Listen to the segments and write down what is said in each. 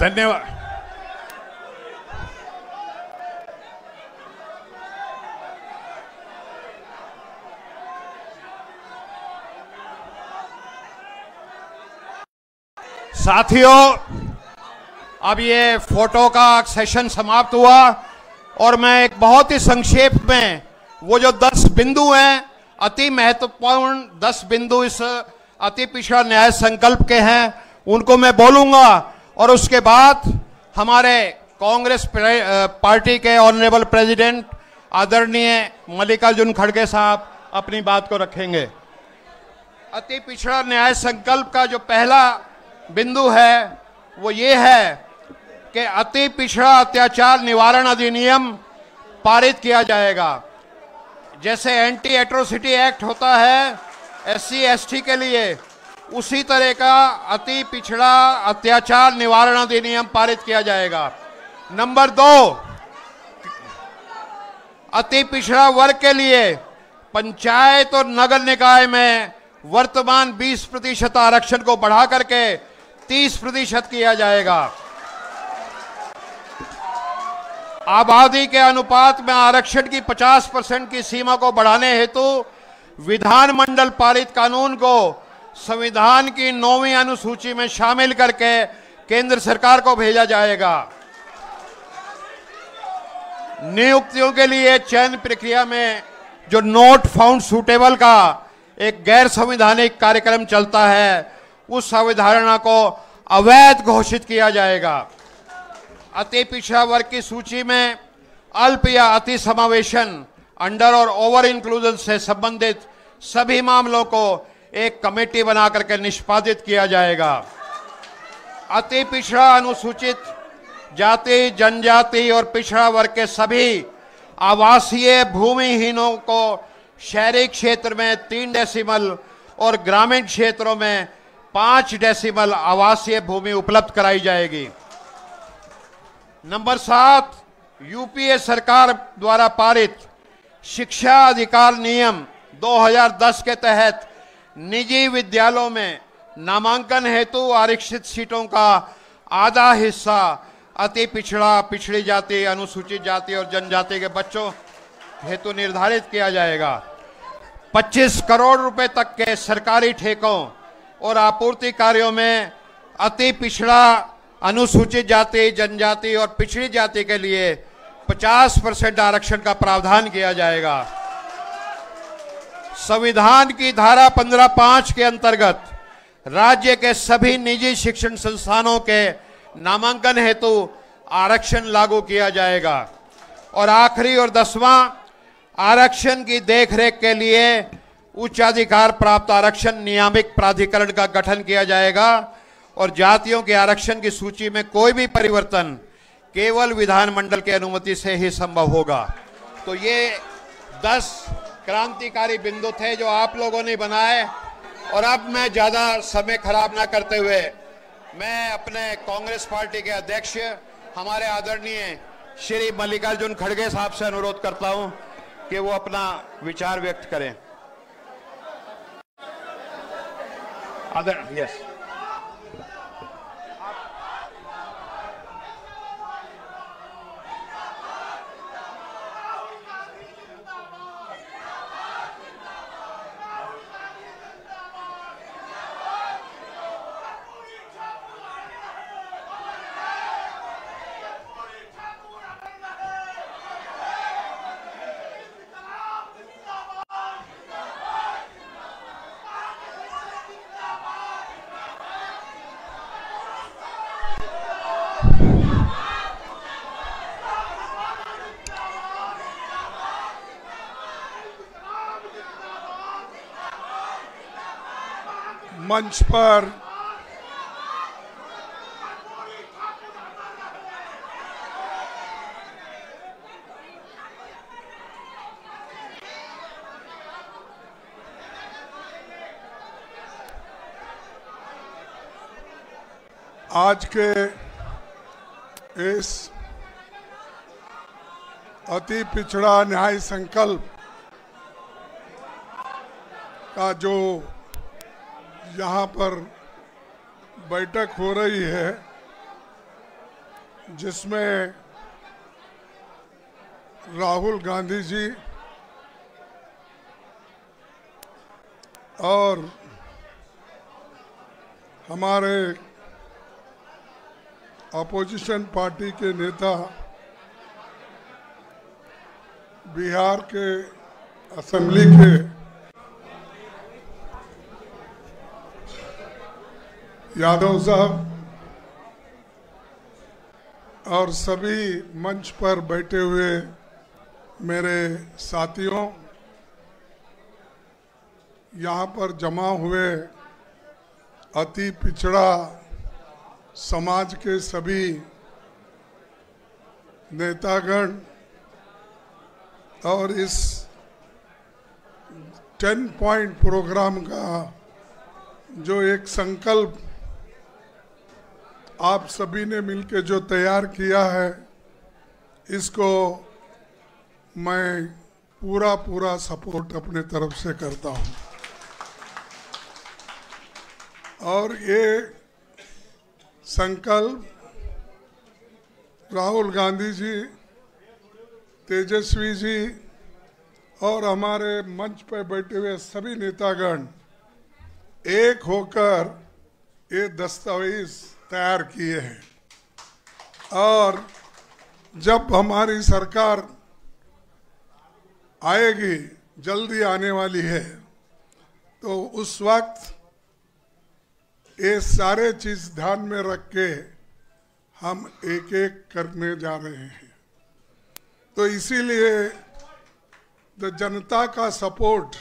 धन्यवाद। साथियों, अब ये फोटो का सेशन समाप्त हुआ और मैं एक बहुत ही संक्षेप में वो जो 10 बिंदु हैं, अति महत्वपूर्ण 10 बिंदु इस अति पिछड़ा न्याय संकल्प के हैं, उनको मैं बोलूंगा और उसके बाद हमारे कांग्रेस पार्टी के ऑनरेबल प्रेसिडेंट आदरणीय मल्लिकार्जुन खड़गे साहब अपनी बात को रखेंगे। अति पिछड़ा न्याय संकल्प का जो पहला बिंदु है वो ये है कि अति पिछड़ा अत्याचार निवारण अधिनियम पारित किया जाएगा। जैसे एंटी एट्रोसिटी एक्ट होता है SC ST के लिए, उसी तरह का अति पिछड़ा अत्याचार निवारण अधिनियम पारित किया जाएगा। नंबर 2, अति पिछड़ा वर्ग के लिए पंचायत और नगर निकाय में वर्तमान 20% आरक्षण को बढ़ा करके 30% किया जाएगा। आबादी के अनुपात में आरक्षण की 50% की सीमा को बढ़ाने हेतु विधानमंडल पारित कानून को संविधान की 9वीं अनुसूची में शामिल करके केंद्र सरकार को भेजा जाएगा। नियुक्तियों के लिए चयन प्रक्रिया में जो नॉट फाउंड सूटेबल का एक गैर संवैधानिक कार्यक्रम चलता है, उस अवधारणा को अवैध घोषित किया जाएगा। अति पिछड़ा वर्ग की सूची में अल्प या अति समावेशन, अंडर और ओवर इंक्लूजन से संबंधित सभी मामलों को एक कमेटी बना करके निष्पादित किया जाएगा। अति पिछड़ा अनुसूचित जाति, जनजाति और पिछड़ा वर्ग के सभी आवासीय भूमिहीनों को शहरी क्षेत्र में 3 डेसिमल और ग्रामीण क्षेत्रों में 5 डेसिमल आवासीय भूमि उपलब्ध कराई जाएगी। नंबर 7, यूपीए सरकार द्वारा पारित शिक्षा अधिकार नियम 2010 के तहत निजी विद्यालयों में नामांकन हेतु आरक्षित सीटों का आधा हिस्सा अति पिछड़ा, पिछड़ी जाति, अनुसूचित जाति और जनजाति के बच्चों हेतु निर्धारित किया जाएगा। 25 करोड़ रुपए तक के सरकारी ठेकों और आपूर्ति कार्यों में अति पिछड़ा, अनुसूचित जाति, जनजाति और पिछड़ी जाति के लिए 50% आरक्षण का प्रावधान किया जाएगा। संविधान की धारा 15(5) के अंतर्गत राज्य के सभी निजी शिक्षण संस्थानों के नामांकन हेतु आरक्षण लागू किया जाएगा। और आखिरी और 10वां, आरक्षण की देखरेख के लिए उच्चाधिकार प्राप्त आरक्षण नियामक प्राधिकरण का गठन किया जाएगा और जातियों के आरक्षण की सूची में कोई भी परिवर्तन केवल विधानमंडल की अनुमति से ही संभव होगा। तो ये 10 क्रांतिकारी बिंदु थे जो आप लोगों ने बनाए। और अब मैं ज्यादा समय खराब ना करते हुए मैं अपने कांग्रेस पार्टी के अध्यक्ष हमारे आदरणीय श्री मल्लिकार्जुन खड़गे साहब से अनुरोध करता हूं कि वो अपना विचार व्यक्त करें। यस, मंच पर आज के इस अति पिछड़ा न्याय संकल्प का जो यहाँ पर बैठक हो रही है, जिसमें राहुल गांधी जी और हमारे अपोजिशन पार्टी के नेता बिहार के असेंबली के यादव साहब और सभी मंच पर बैठे हुए मेरे साथियों, यहाँ पर जमा हुए अति पिछड़ा समाज के सभी नेतागण और इस 10 पॉइंट प्रोग्राम का जो एक संकल्प आप सभी ने मिलकर जो तैयार किया है, इसको मैं पूरा सपोर्ट अपने तरफ से करता हूं। और ये संकल्प राहुल गांधी जी, तेजस्वी जी और हमारे मंच पर बैठे हुए सभी नेतागण एक होकर ये दस्तावेज तैयार किए हैं। और जब हमारी सरकार आएगी, जल्दी आने वाली है, तो उस वक्त ये सारे चीज ध्यान में रख के हम एक एक करने जा रहे हैं। तो इसीलिए तो जनता का सपोर्ट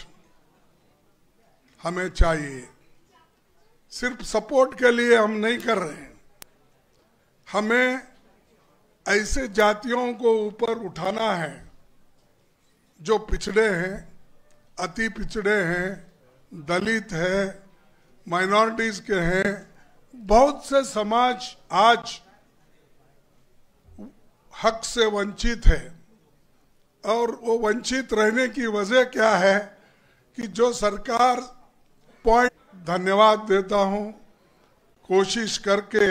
हमें चाहिए। सिर्फ सपोर्ट के लिए हम नहीं कर रहे हैं, हमें ऐसे जातियों को ऊपर उठाना है जो पिछड़े हैं, अति पिछड़े हैं, दलित है, माइनॉरिटीज के हैं। बहुत से समाज आज हक से वंचित है और वो वंचित रहने की वजह क्या है कि जो सरकार पॉइंट, धन्यवाद देता हूं, कोशिश करके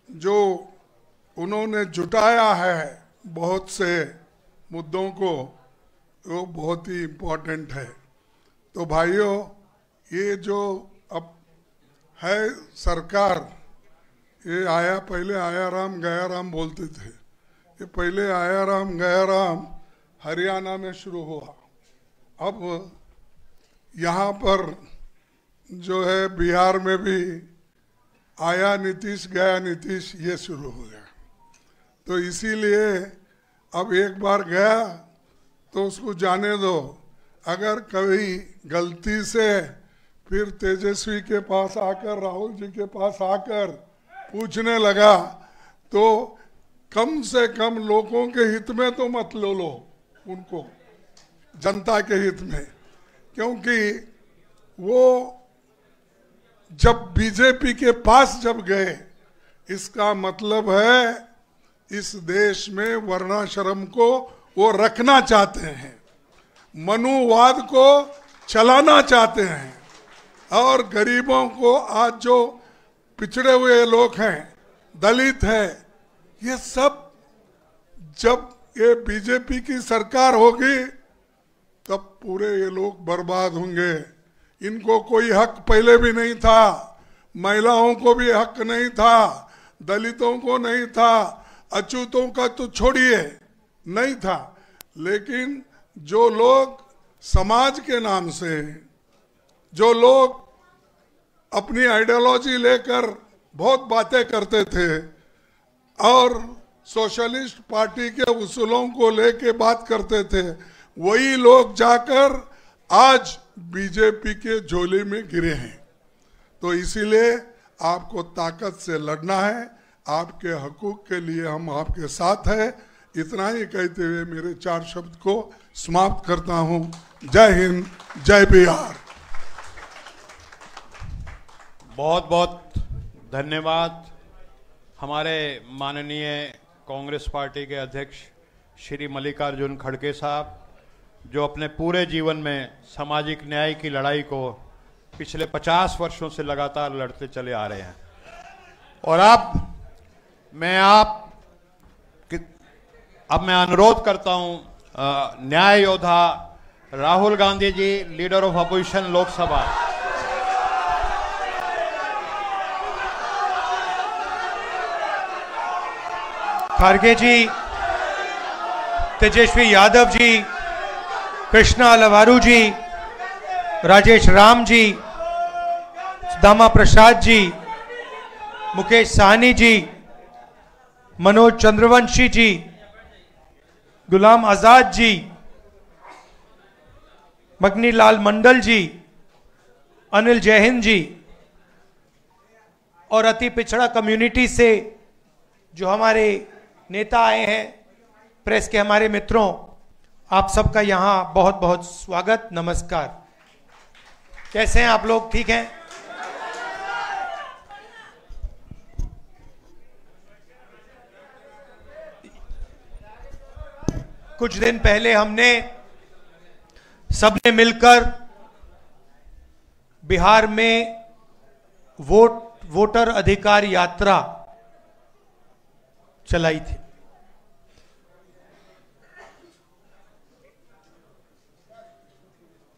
जो उन्होंने जुटाया है बहुत से मुद्दों को, वो बहुत ही इम्पोर्टेंट है। तो भाइयों, ये जो अब है सरकार, ये आया, पहले आया राम गया राम बोलते थे, ये पहले आया राम गया राम हरियाणा में शुरू हुआ, अब यहाँ पर जो है बिहार में भी आया नीतीश गया नीतीश, ये शुरू हो गया। तो इसीलिए अब एक बार गया तो उसको जाने दो। अगर कभी गलती से फिर तेजस्वी के पास आकर, राहुल जी के पास आकर पूछने लगा, तो कम से कम लोगों के हित में तो मत लो उनको, जनता के हित में। क्योंकि वो जब बीजेपी के पास जब गए, इसका मतलब है इस देश में वर्णाश्रम को वो रखना चाहते हैं, मनुवाद को चलाना चाहते हैं, और गरीबों को, आज जो पिछड़े हुए लोग हैं, दलित हैं, ये सब जब ये बीजेपी की सरकार होगी तब पूरे ये लोग बर्बाद होंगे। इनको कोई हक पहले भी नहीं था, महिलाओं को भी हक नहीं था, दलितों को नहीं था, अछूतों का तो छोड़िए, नहीं था। लेकिन जो लोग समाज के नाम से, जो लोग अपनी आइडियोलॉजी लेकर बहुत बातें करते थे और सोशलिस्ट पार्टी के उसूलों को लेके बात करते थे, वही लोग जाकर आज बीजेपी के झोले में गिरे हैं। तो इसीलिए आपको ताकत से लड़ना है, आपके हकूक के लिए हम आपके साथ हैं। इतना ही कहते हुए मेरे 4 शब्द को समाप्त करता हूं। जय हिंद, जय बिहार। बहुत बहुत धन्यवाद हमारे माननीय कांग्रेस पार्टी के अध्यक्ष श्री मल्लिकार्जुन खड़गे साहब, जो अपने पूरे जीवन में सामाजिक न्याय की लड़ाई को पिछले 50 वर्षों से लगातार लड़ते चले आ रहे हैं। और अब मैं आप अब मैं अनुरोध करता हूं न्याय योद्धा Rahul Gandhi ji, leader of opposition Lok Sabha. Kharge ji, Tejashwi Yadav ji, Krishna Lavaru ji, Rajesh Ram ji, Dama Prasad जी, मुकेश साहनी जी, मनोज चंद्रवंशी जी, गुलाम आजाद जी, मगनी लाल मंडल जी, अनिल जयहिंद जी, और अति पिछड़ा कम्युनिटी से जो हमारे नेता आए हैं, प्रेस के हमारे मित्रों, आप सबका यहां बहुत बहुत स्वागत, नमस्कार। कैसे हैं आप लोग? ठीक हैं? कुछ दिन पहले हमने सबने मिलकर बिहार में वोटर अधिकार यात्रा चलाई थी।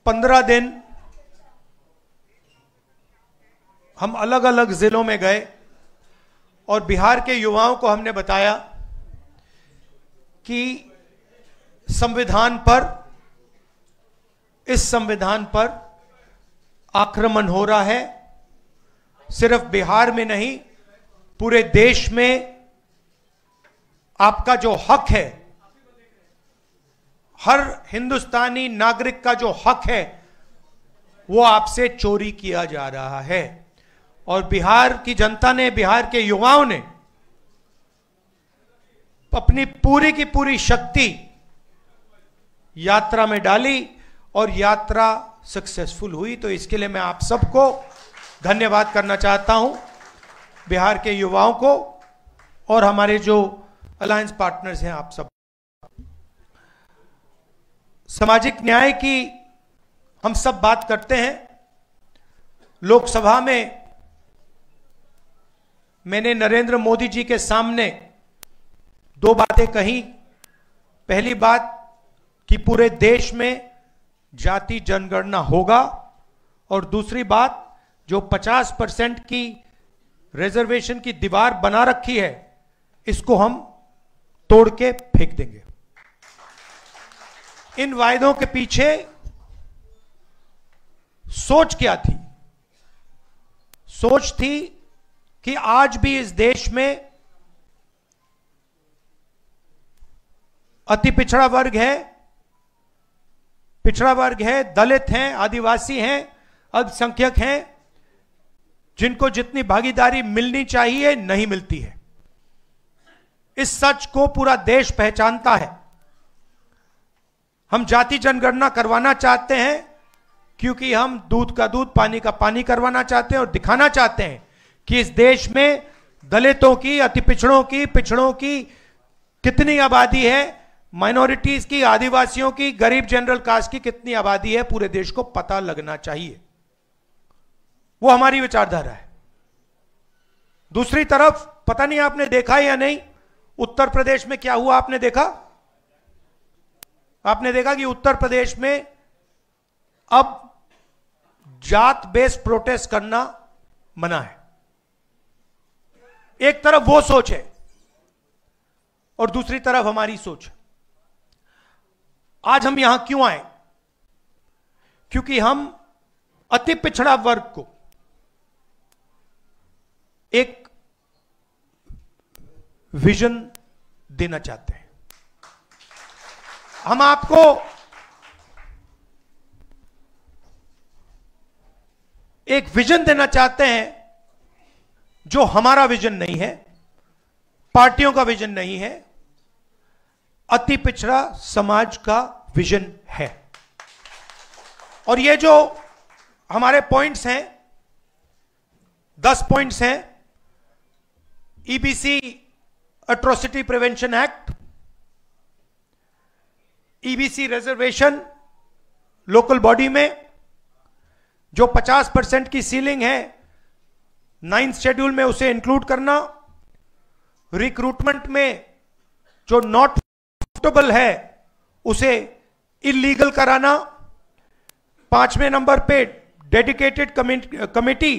पंद्रह दिन हम अलग अलग जिलों में गए और बिहार के युवाओं को हमने बताया कि संविधान पर, इस संविधान पर आक्रमण हो रहा है। सिर्फ बिहार में नहीं, पूरे देश में आपका जो हक है, हर हिंदुस्तानी नागरिक का जो हक है, वो आपसे चोरी किया जा रहा है। और बिहार की जनता ने, बिहार के युवाओं ने अपनी पूरी की पूरी शक्ति यात्रा में डाली और यात्रा सक्सेसफुल हुई। तो इसके लिए मैं आप सबको धन्यवाद करना चाहता हूं, बिहार के युवाओं को और हमारे जो अलायंस पार्टनर्स हैं, आप सब। सामाजिक न्याय की हम सब बात करते हैं। लोकसभा में मैंने नरेंद्र मोदी जी के सामने दो बातें कही। पहली बात कि पूरे देश में जाति जनगणना होगा, और दूसरी बात जो 50% की रिजर्वेशन की दीवार बना रखी है, इसको हम तोड़ के फेंक देंगे। इन वायदों के पीछे सोच क्या थी? सोच थी कि आज भी इस देश में अति पिछड़ा वर्ग है, दलित हैं, आदिवासी हैं, अल्पसंख्यक हैं, जिनको जितनी भागीदारी मिलनी चाहिए नहीं मिलती है। इस सच को पूरा देश पहचानता है। हम जाति जनगणना करवाना चाहते हैं क्योंकि हम दूध का दूध, पानी का पानी करवाना चाहते हैं और दिखाना चाहते हैं कि इस देश में दलितों की, अति पिछड़ों की कितनी आबादी है, माइनॉरिटीज की, आदिवासियों की, गरीब जनरल कास्ट की कितनी आबादी है, पूरे देश को पता लगना चाहिए। वो हमारी विचारधारा है। दूसरी तरफ, पता नहीं आपने देखा या नहीं, उत्तर प्रदेश में क्या हुआ? आपने देखा कि उत्तर प्रदेश में अब जात बेस्ड प्रोटेस्ट करना मना है। एक तरफ वो सोच है और दूसरी तरफ हमारी सोच। आज हम यहां क्यों आए? क्योंकि हम अति पिछड़ा वर्ग को एक विजन देना चाहते हैं। हम आपको एक विजन देना चाहते हैं जो हमारा विजन नहीं है, पार्टियों का विजन नहीं है, अति पिछड़ा समाज का विजन है। और ये जो हमारे पॉइंट्स हैं, 10 पॉइंट्स हैं। EBC atrocity prevention act, EBC reservation local body में जो 50% की सीलिंग है, 9th शेड्यूल में उसे इंक्लूड करना, रिक्रूटमेंट में जो नॉट सूटेबल है उसे इलीगल कराना। 5वें नंबर पे डेडिकेटेड कमेटी,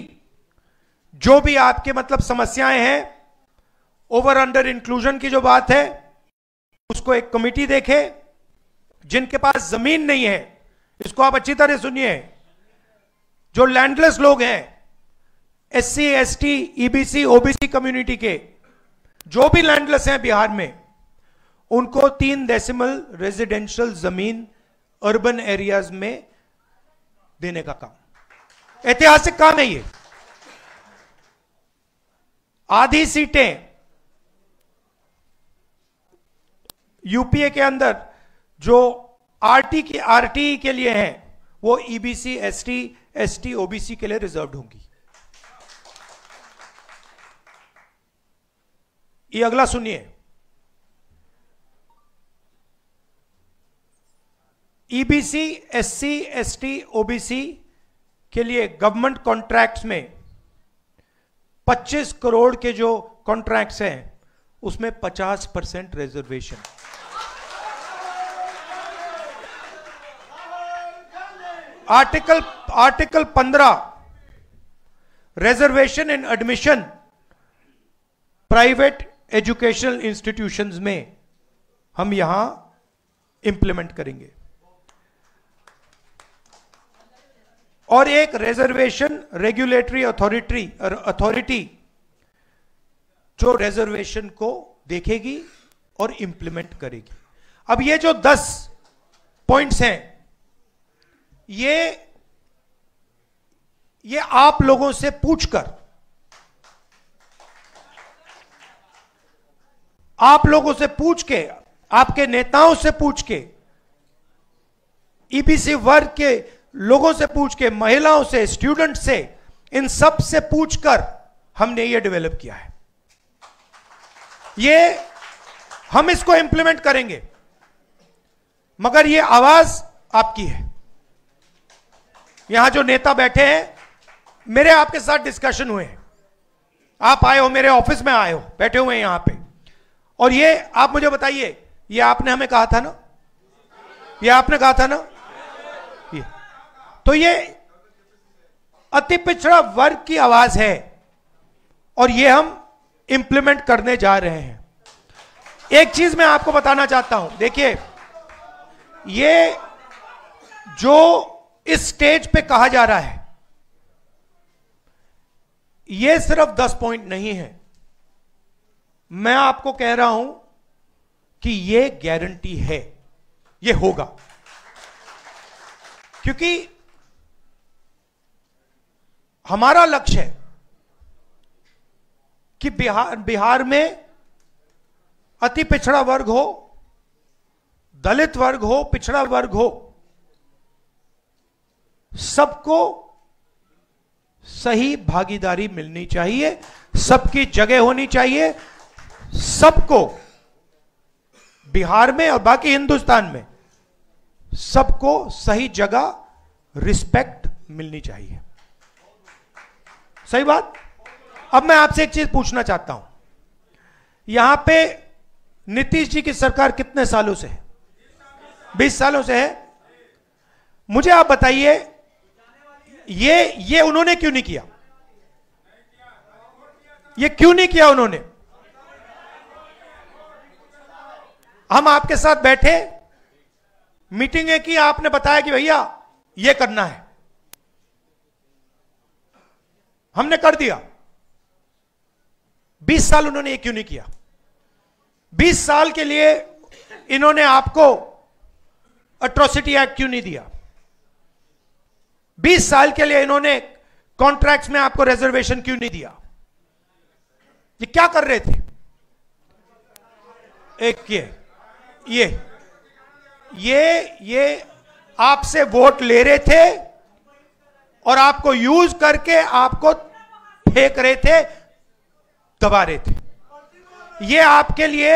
जो भी आपके मतलब समस्याएं हैं, ओवर अंडर इंक्लूजन की जो बात है, उसको एक कमेटी देखे। जिनके पास जमीन नहीं है, इसको आप अच्छी तरह सुनिए, जो लैंडलेस लोग हैं, SC, ST, EBC, OBC community के जो भी लैंडलेस हैं बिहार में, उनको 3 डेसिमल रेजिडेंशियल जमीन अर्बन एरियाज में देने का काम, ऐतिहासिक काम है ये। आधी सीटें यूपीए के अंदर जो आरटी के लिए हैं, वो ईबीसी, एसटी, एसटी, ओबीसी के लिए रिजर्व्ड होंगी। ये अगला सुनिए, ईबीसी, एससी, एसटी, ओबीसी के लिए गवर्नमेंट कॉन्ट्रैक्ट्स में 25 करोड़ के जो कॉन्ट्रैक्ट्स हैं, उसमें 50% रिजर्वेशन। आर्टिकल 15 रिजर्वेशन इन एडमिशन प्राइवेट एजुकेशनल इंस्टीट्यूशंस में हम यहां इंप्लीमेंट करेंगे। और एक रिजर्वेशन रेगुलेटरी अथॉरिटी जो रिजर्वेशन को देखेगी और इंप्लीमेंट करेगी। अब ये जो 10 पॉइंट्स हैं, ये आप लोगों से पूछकर, आप लोगों से पूछ के, आपके नेताओं से पूछ के, ईबीसी वर्ग के लोगों से पूछ के, महिलाओं से, स्टूडेंट से, इन सब से पूछकर हमने ये डेवलप किया है। ये हम इसको इंप्लीमेंट करेंगे, मगर ये आवाज आपकी है। यहां जो नेता बैठे हैं, मेरे आपके साथ डिस्कशन हुए हैं, आप आए हो, मेरे ऑफिस में आए हो, बैठे हुए हैं यहां पे, और ये आप मुझे बताइए, ये आपने हमें कहा था ना, ये आपने कहा था ना, तो ये अति पिछड़ा वर्ग की आवाज है और ये हम इंप्लीमेंट करने जा रहे हैं। एक चीज मैं आपको बताना चाहता हूं, देखिए, ये जो इस स्टेज पे कहा जा रहा है, ये सिर्फ 10 पॉइंट नहीं है। मैं आपको कह रहा हूं कि ये गारंटी है, ये होगा, क्योंकि हमारा लक्ष्य है कि बिहार में अति पिछड़ा वर्ग हो, दलित वर्ग हो, पिछड़ा वर्ग हो, सबको सही भागीदारी मिलनी चाहिए, सबकी जगह होनी चाहिए, सबको बिहार में और बाकी हिंदुस्तान में सबको सही जगह, रिस्पेक्ट मिलनी चाहिए। सही बात। अब मैं आपसे एक चीज पूछना चाहता हूं, यहां पे नीतीश जी की सरकार कितने सालों से है? 20 सालों से है। मुझे आप बताइए, ये उन्होंने क्यों नहीं किया? ये क्यों नहीं किया उन्होंने? हम आपके साथ बैठे, मीटिंगें की, आपने बताया कि भैया ये करना है, हमने कर दिया। 20 साल उन्होंने ये क्यों नहीं किया? 20 साल के लिए इन्होंने आपको एट्रोसिटी एक्ट क्यों नहीं दिया? 20 साल के लिए इन्होंने कॉन्ट्रैक्ट्स में आपको रिजर्वेशन क्यों नहीं दिया? ये क्या कर रहे थे? एक ये आपसे वोट ले रहे थे और आपको यूज करके आपको फेंक रहे थे, दबा रहे थे। ये आपके लिए,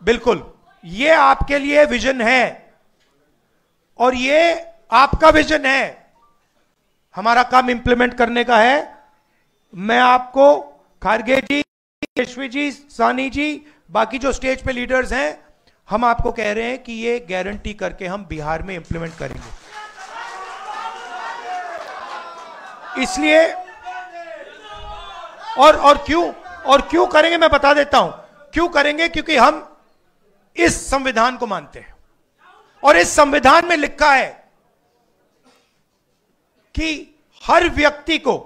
बिल्कुल, ये आपके लिए विजन है और ये आपका विजन है। हमारा काम इंप्लीमेंट करने का है। मैं आपको खारगे जी, यशवी जी, सानी जी, बाकी जो स्टेज पे लीडर्स हैं, हम आपको कह रहे हैं कि ये गारंटी करके हम बिहार में इंप्लीमेंट करेंगे। इसलिए और क्यों करेंगे, मैं बता देता हूं क्यों करेंगे। क्योंकि हम इस संविधान को मानते हैं और इस संविधान में लिखा है कि हर व्यक्ति को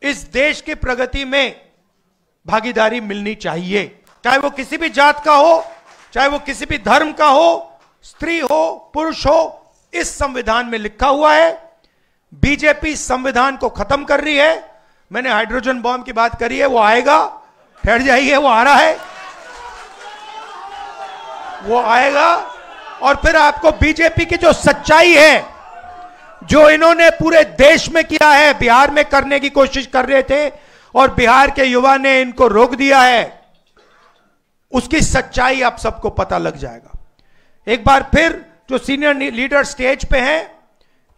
इस देश की प्रगति में भागीदारी मिलनी चाहिए, चाहे वो किसी भी जात का हो, चाहे वो किसी भी धर्म का हो, स्त्री हो पुरुष हो। इस संविधान में लिखा हुआ है। बीजेपी संविधान को खत्म कर रही है। मैंने हाइड्रोजन बॉम्ब की बात करी है, वो आएगा, ठहर जाइए, वो आ रहा है, वो आएगा। और फिर आपको बीजेपी की जो सच्चाई है, जो इन्होंने पूरे देश में किया है, बिहार में करने की कोशिश कर रहे थे और बिहार के युवा ने इनको रोक दिया है, उसकी सच्चाई आप सबको पता लग जाएगा। एक बार फिर जो सीनियर लीडर स्टेज पे हैं,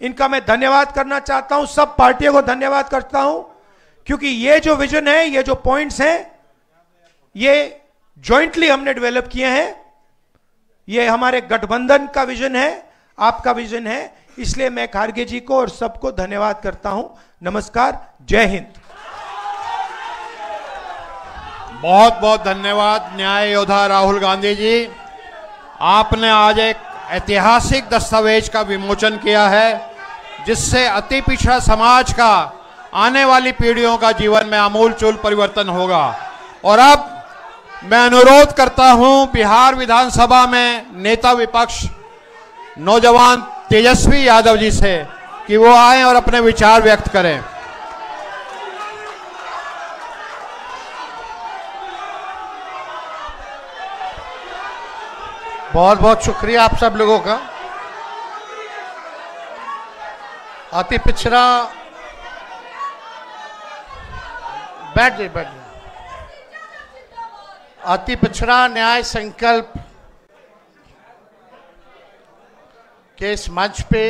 इनका मैं धन्यवाद करना चाहता हूं, सब पार्टियों को धन्यवाद करता हूं, क्योंकि ये जो विजन है, ये जो पॉइंट्स हैं, ये जॉइंटली हमने डेवलप किए हैं। ये हमारे गठबंधन का विजन है, आपका विजन है। इसलिए मैं खारगे जी को और सबको धन्यवाद करता हूं। नमस्कार, जय हिंद। बहुत बहुत धन्यवाद न्याय योद्धा राहुल गांधी जी। आपने आज एक ऐतिहासिक दस्तावेज का विमोचन किया है, जिससे अति पिछड़ा समाज का आने वाली पीढ़ियों का जीवन में आमूलचूल परिवर्तन होगा। और अब मैं अनुरोध करता हूं बिहार विधानसभा में नेता विपक्ष नौजवान तेजस्वी यादव जी से कि वो आए और अपने विचार व्यक्त करें। बहुत बहुत शुक्रिया आप सब लोगों का। अति पिछड़ा, बैठ जाइए। अति पिछड़ा न्याय संकल्प के इस मंच पे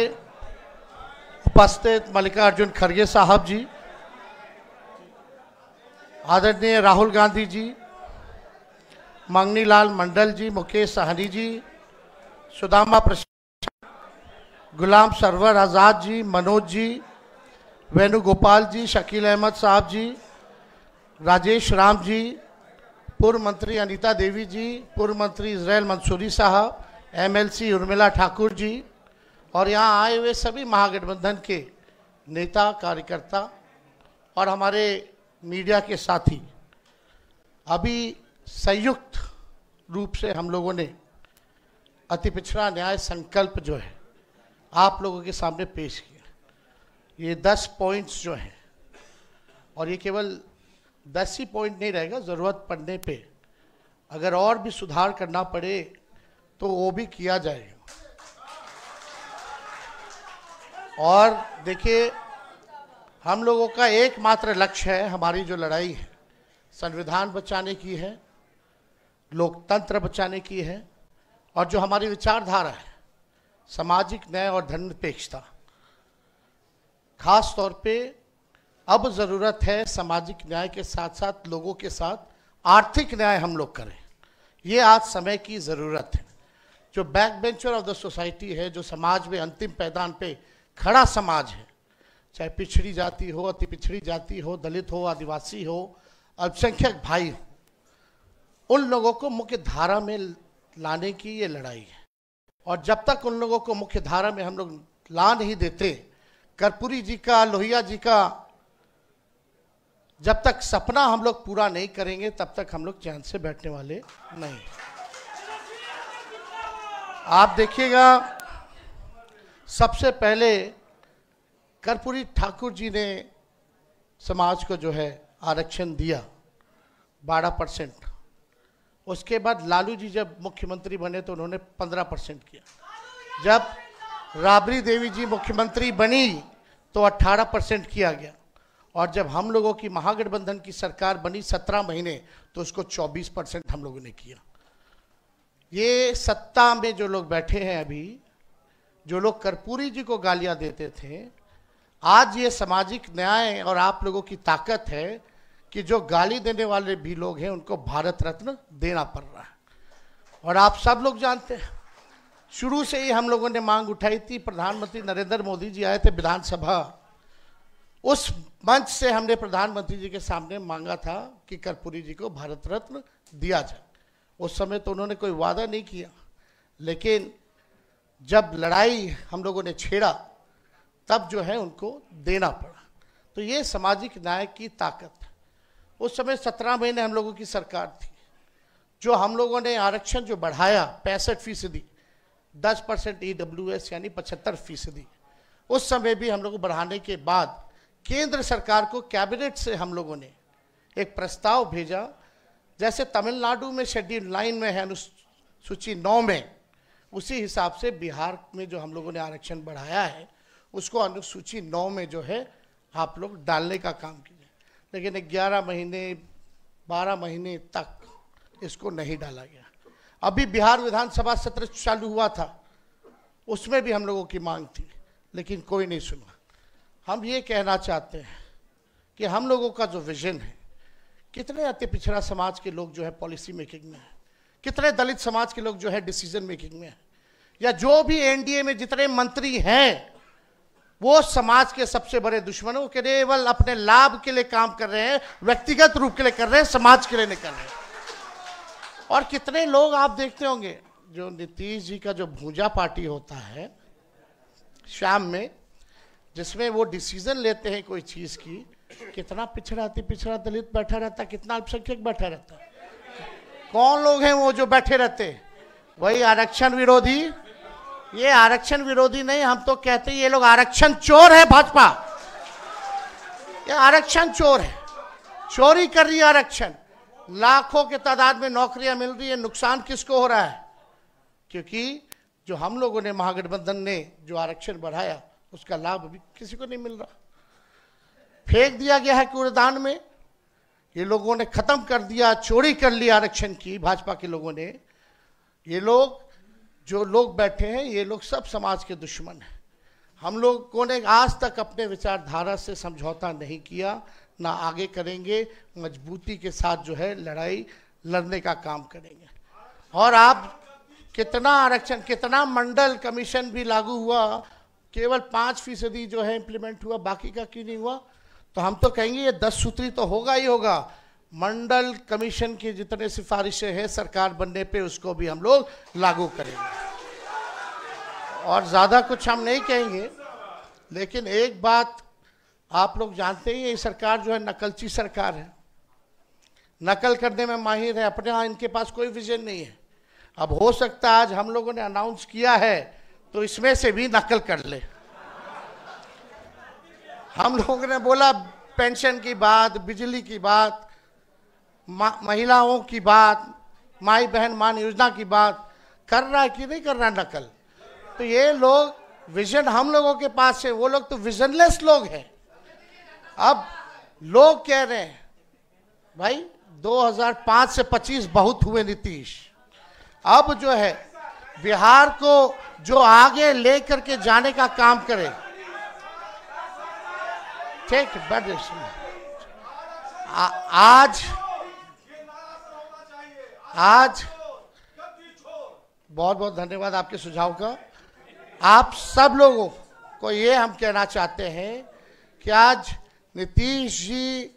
उपस्थित मल्लिकार्जुन खड़गे साहब जी, आदरणीय राहुल गांधी जी, मंगनीलाल मंडल जी, मुकेश सहनी जी, सुदामा प्रसाद, गुलाम सरवर आज़ाद जी, मनोज जी, वेणुगोपाल जी, शकील अहमद साहब जी, राजेश राम जी, पूर्व मंत्री अनीता देवी जी, पूर्व मंत्री इजराइल मंसूरी साहब, एमएलसी उर्मिला ठाकुर जी, और यहाँ आए हुए सभी महागठबंधन के नेता कार्यकर्ता और हमारे मीडिया के साथी। अभी संयुक्त रूप से हम लोगों ने अति पिछड़ा न्याय संकल्प जो है आप लोगों के सामने पेश किया। ये 10 पॉइंट्स जो हैं, और ये केवल 10 ही पॉइंट नहीं रहेगा, ज़रूरत पड़ने पे अगर और भी सुधार करना पड़े तो वो भी किया जाएगा। और देखिए, हम लोगों का एकमात्र लक्ष्य है, हमारी जो लड़ाई है संविधान बचाने की है, लोकतंत्र बचाने की है, और जो हमारी विचारधारा है सामाजिक न्याय और धर्मनिरपेक्षता। खास तौर पे अब ज़रूरत है सामाजिक न्याय के साथ साथ लोगों के साथ आर्थिक न्याय हम लोग करें। ये आज समय की ज़रूरत है। जो back bencher of the society है, जो समाज में अंतिम पैदान पे खड़ा समाज है, चाहे पिछड़ी जाति हो, अति पिछड़ी जाति हो, दलित हो, आदिवासी हो, अल्पसंख्यक भाई हो, उन लोगों को मुख्य धारा में लाने की ये लड़ाई है। और जब तक उन लोगों को मुख्य धारा में हम लोग ला नहीं देते, कर्पूरी जी का, लोहिया जी का जब तक सपना हम लोग पूरा नहीं करेंगे, तब तक हम लोग चैन से बैठने वाले नहीं। आप देखिएगा, सबसे पहले कर्पूरी ठाकुर जी ने समाज को जो है आरक्षण दिया 12%। उसके बाद लालू जी जब मुख्यमंत्री बने तो उन्होंने 15% किया। जब राबड़ी देवी जी मुख्यमंत्री बनी तो 18% किया गया। और जब हम लोगों की महागठबंधन की सरकार बनी 17 महीने, तो उसको 24% हम लोगों ने किया। ये सत्ता में जो लोग बैठे हैं अभी, जो लोग कर्पूरी जी को गालियां देते थे, आज ये सामाजिक न्याय और आप लोगों की ताकत है कि जो गाली देने वाले भी लोग हैं उनको भारत रत्न देना पड़ रहा है। और आप सब लोग जानते हैं, शुरू से ही हम लोगों ने मांग उठाई थी। प्रधानमंत्री नरेंद्र मोदी जी आए थे विधानसभा, उस मंच से हमने प्रधानमंत्री जी के सामने मांगा था कि कर्पूरी जी को भारत रत्न दिया जाए। उस समय तो उन्होंने कोई वादा नहीं किया, लेकिन जब लड़ाई हम लोगों ने छेड़ा तब जो है उनको देना पड़ा। तो ये सामाजिक न्याय की ताकत है। उस समय 17 महीने हम लोगों की सरकार थी, जो हम लोगों ने आरक्षण जो बढ़ाया 65%, 10% EWS यानी 75%, उस समय भी हम लोग बढ़ाने के बाद केंद्र सरकार को कैबिनेट से हम लोगों ने एक प्रस्ताव भेजा। जैसे तमिलनाडु में शेड्यूल 9 में है, अनुसूची 9 में, उसी हिसाब से बिहार में जो हम लोगों ने आरक्षण बढ़ाया है उसको अनुसूची 9 में जो है आप लोग डालने का काम कीजिए। लेकिन 11 महीने 12 महीने तक इसको नहीं डाला गया। अभी बिहार विधानसभा सत्र चालू हुआ था, उसमें भी हम लोगों की मांग थी, लेकिन कोई नहीं सुना। हम ये कहना चाहते हैं कि हम लोगों का जो विजन है, कितने अति पिछड़ा समाज के लोग जो है पॉलिसी मेकिंग में है, कितने दलित समाज के लोग जो है डिसीजन मेकिंग में है, या जो भी एनडीए में जितने मंत्री हैं वो समाज के सबसे बड़े दुश्मन, वो केवल अपने लाभ के लिए काम कर रहे हैं, व्यक्तिगत रूप के लिए कर रहे हैं, समाज के लिए नहीं कर रहे हैं। और कितने लोग आप देखते होंगे, जो नीतीश जी का जो भूजा पार्टी होता है शाम में, जिसमें वो डिसीजन लेते हैं कोई चीज की, कितना पिछड़ा अति पिछड़ा दलित बैठा रहता है, कितना अल्पसंख्यक बैठा रहता है। कौन लोग हैं वो जो बैठे रहते हैं? वही आरक्षण विरोधी। ये आरक्षण विरोधी नहीं, हम तो कहते हैं ये लोग आरक्षण चोर है। भाजपा ये आरक्षण चोर है, चोरी कर रही है आरक्षण। लाखों के तादाद में नौकरियां मिल रही है, नुकसान किसको हो रहा है? क्योंकि जो हम लोगों ने महागठबंधन ने जो आरक्षण बढ़ाया उसका लाभ अभी किसी को नहीं मिल रहा, फेंक दिया गया है कूड़ेदान में। ये लोगों ने खत्म कर दिया, चोरी कर लिया आरक्षण की, भाजपा के लोगों ने। ये लोग जो लोग बैठे हैं ये लोग सब समाज के दुश्मन हैं। हम लोगों ने आज तक अपने विचारधारा से समझौता नहीं किया, ना आगे करेंगे। मजबूती के साथ जो है लड़ाई लड़ने का काम करेंगे। और आप कितना आरक्षण, कितना मंडल कमीशन भी लागू हुआ, केवल 5% जो है इंप्लीमेंट हुआ, बाकी का क्यों नहीं हुआ? तो हम तो कहेंगे ये 10 सूत्री तो होगा ही होगा। मंडल कमीशन की जितने सिफारिशें हैं सरकार बनने पे, उसको भी हम लोग लागू करेंगे। और ज्यादा कुछ हम नहीं कहेंगे, लेकिन एक बात आप लोग जानते ही, ये सरकार जो है नकलची सरकार है, नकल करने में माहिर है। अपने यहाँ इनके पास कोई विजन नहीं है। अब हो सकता है आज हम लोगों ने अनाउंस किया है तो इसमें से भी नकल कर ले। हम लोगों ने बोला पेंशन की बात, बिजली की बात, महिलाओं की बात, माई बहन मान योजना की बात, कर रहा है कि नहीं कर रहा नकल? तो ये लोग विजन हम लोगों के पास है, वो लोग तो विजनलेस लोग हैं। अब लोग कह रहे हैं भाई 2005 से 25 बहुत हुए नीतीश, अब जो है बिहार को जो आगे लेकर के जाने का काम करे। ठीक, आज बहुत बहुत धन्यवाद आपके सुझाव का। आप सब लोगों को ये हम कहना चाहते हैं कि आज नीतीश जी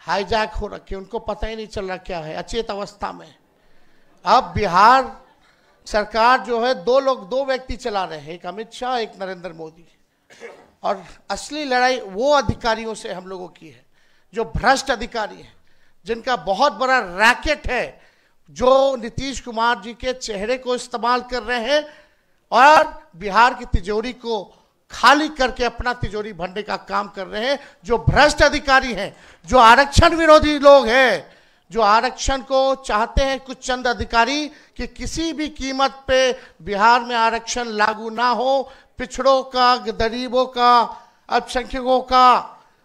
हाईजैक हो रखे, उनको पता ही नहीं चल रहा क्या है, अचेत अवस्था में। अब बिहार सरकार जो है दो व्यक्ति चला रहे हैं, एक अमित शाह, एक नरेंद्र मोदी। और असली लड़ाई वो अधिकारियों से हम लोगों की है जो भ्रष्ट अधिकारी हैं, जिनका बहुत बड़ा रैकेट है, जो नीतीश कुमार जी के चेहरे को इस्तेमाल कर रहे हैं और बिहार की तिजोरी को खाली करके अपना तिजोरी भरने का काम कर रहे हैं। जो भ्रष्ट अधिकारी हैं, जो आरक्षण विरोधी लोग हैं, जो आरक्षण को चाहते हैं कुछ चंद अधिकारी कि किसी भी कीमत पे बिहार में आरक्षण लागू ना हो, पिछड़ों का, गरीबों का, अल्पसंख्यकों का,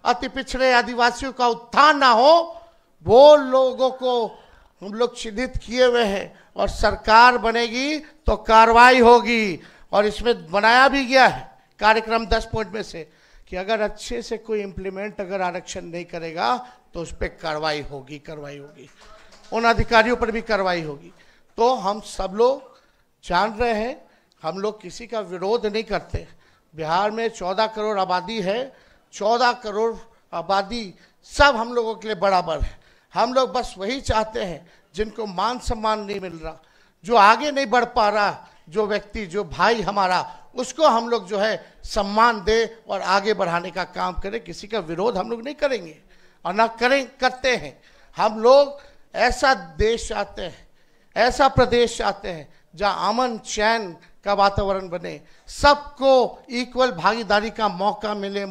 अति पिछड़े आदिवासियों का उत्थान ना हो, वो लोगों को हम लोग चिन्हित किए हुए हैं। और सरकार बनेगी तो कार्रवाई होगी। और इसमें बनाया भी गया है कार्यक्रम 10 पॉइंट में से कि अगर अच्छे से कोई इंप्लीमेंट अगर आरक्षण नहीं करेगा तो उस पर कार्रवाई होगी उन अधिकारियों पर भी कार्रवाई होगी। तो हम सब लोग जान रहे हैं, हम लोग किसी का विरोध नहीं करते। बिहार में 14 करोड़ आबादी है, 14 करोड़ आबादी सब हम लोगों के लिए बराबर है। हम लोग बस वही चाहते हैं जिनको मान सम्मान नहीं मिल रहा, जो आगे नहीं बढ़ पा रहा, जो व्यक्ति, जो भाई हमारा, उसको हम लोग जो है सम्मान दे और आगे बढ़ाने का काम करें। किसी का विरोध हम लोग नहीं करेंगे और ना करते हैं। हम लोग ऐसा देश चाहते हैं, ऐसा प्रदेश चाहते हैं जहां अमन चैन का वातावरण बने, सबको इक्वल भागीदारी का मौका मिले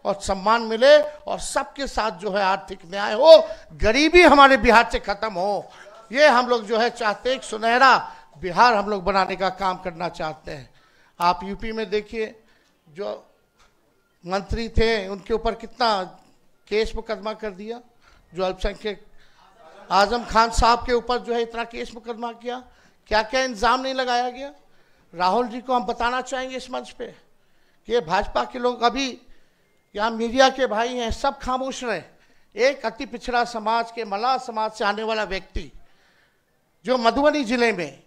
और सम्मान मिले, और सबके साथ जो है आर्थिक न्याय हो, गरीबी हमारे बिहार से खत्म हो। ये हम लोग जो है चाहते हैं, एक सुनहरा बिहार हम लोग बनाने का काम करना चाहते हैं। आप यूपी में देखिए, जो मंत्री थे उनके ऊपर कितना केस मुकदमा कर दिया, जो अल्पसंख्यक आजम खान साहब के ऊपर जो है इतना केस मुकदमा किया, क्या क्या इंजाम नहीं लगाया गया। राहुल जी को हम बताना चाहेंगे इस मंच पे कि ये भाजपा के लोग, अभी यहाँ मीडिया के भाई हैं, सब खामोश रहे। एक अति पिछड़ा समाज के, मल्लाह समाज से आने वाला व्यक्ति जो मधुबनी जिले में,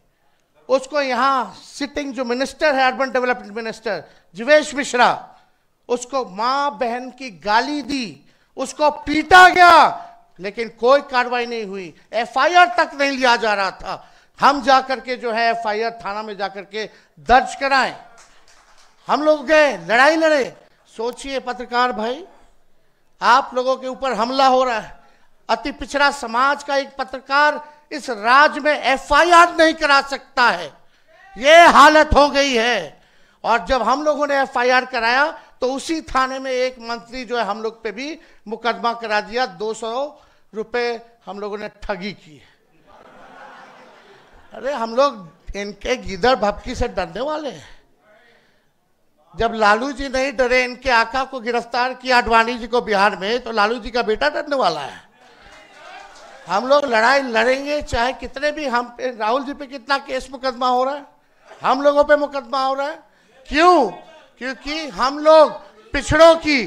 उसको यहाँ सिटिंग जो मिनिस्टर है, urban development minister Jeevesh Mishra, उसको माँ बहन की गाली दी, उसको पीटा गया, लेकिन कोई कार्रवाई नहीं हुई, एफआईआर तक नहीं लिया जा रहा था। हम जाकर के जो है एफआईआर थाना में जाकर के दर्ज कराएं। हम लोग गए, लड़ाई लड़े। सोचिए पत्रकार भाई, आप लोगों के ऊपर हमला हो रहा है, अति पिछड़ा समाज का एक पत्रकार इस राज्य में एफआईआर नहीं करा सकता है, ये हालत हो गई है। और जब हम लोगों ने एफआईआर कराया तो उसी थाने में एक मंत्री जो है हम लोग पे भी मुकदमा करा दिया, 200 रुपए हम लोगों ने ठगी की। अरे हम लोग इनके गिदड़ भपकी से डरने वाले हैं। जब लालू जी नहीं डरे, इनके आका को गिरफ्तार किया आडवाणी जी को बिहार में, तो लालू जी का बेटा डरने वाला है। हम लोग लड़ाई लड़ेंगे, चाहे कितने भी, हम पे, राहुल जी पे कितना केस मुकदमा हो रहा है, हम लोगों पे मुकदमा हो रहा है। क्यों? क्योंकि हम लोग पिछड़ों की,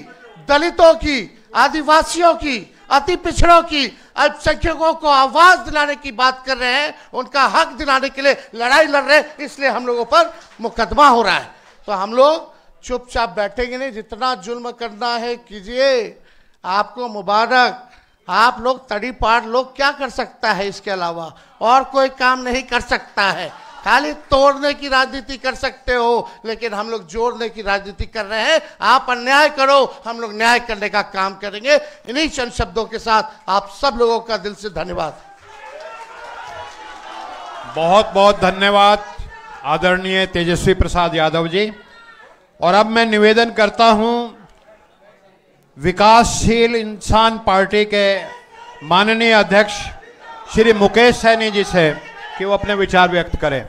दलितों की, आदिवासियों की, अति पिछड़ों की, अल्पसंख्यकों को आवाज दिलाने की बात कर रहे हैं, उनका हक दिलाने के लिए लड़ाई लड़ रहे हैं, इसलिए हम लोगों पर मुकदमा हो रहा है। तो हम लोग चुपचाप बैठेंगे नहीं, जितना जुल्म करना है कीजिए, आपको मुबारक। आप लोग तड़ी पार लोग क्या कर सकता है, इसके अलावा और कोई काम नहीं कर सकता है। खाली तोड़ने की राजनीति कर सकते हो, लेकिन हम लोग जोड़ने की राजनीति कर रहे हैं। आप अन्याय करो, हम लोग न्याय करने का काम करेंगे। इन्हीं चंद शब्दों के साथ आप सब लोगों का दिल से धन्यवाद। बहुत बहुत धन्यवाद आदरणीय तेजस्वी प्रसाद यादव जी। और अब मैं निवेदन करता हूं विकासशील इंसान पार्टी के माननीय अध्यक्ष श्री मुकेश सैनी जी से कि वो अपने विचार व्यक्त करें।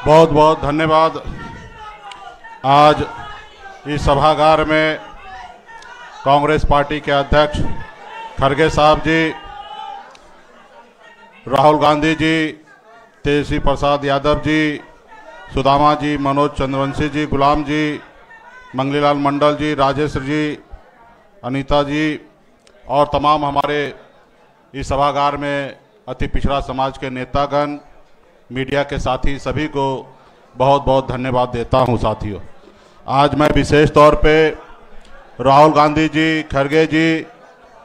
बहुत बहुत धन्यवाद। आज इस सभागार में कांग्रेस पार्टी के अध्यक्ष खड़गे साहब जी, राहुल गांधी जी, तेजस्वी प्रसाद यादव जी, सुदामा जी, मनोज चंद्रवंशी जी, गुलाम जी, मंगलीलाल मंडल जी, राजेश जी, अनीता जी और तमाम हमारे इस सभागार में अति पिछड़ा समाज के नेतागण, मीडिया के साथी, सभी को बहुत बहुत धन्यवाद देता हूं। साथियों, आज मैं विशेष तौर पे राहुल गांधी जी, खड़गे जी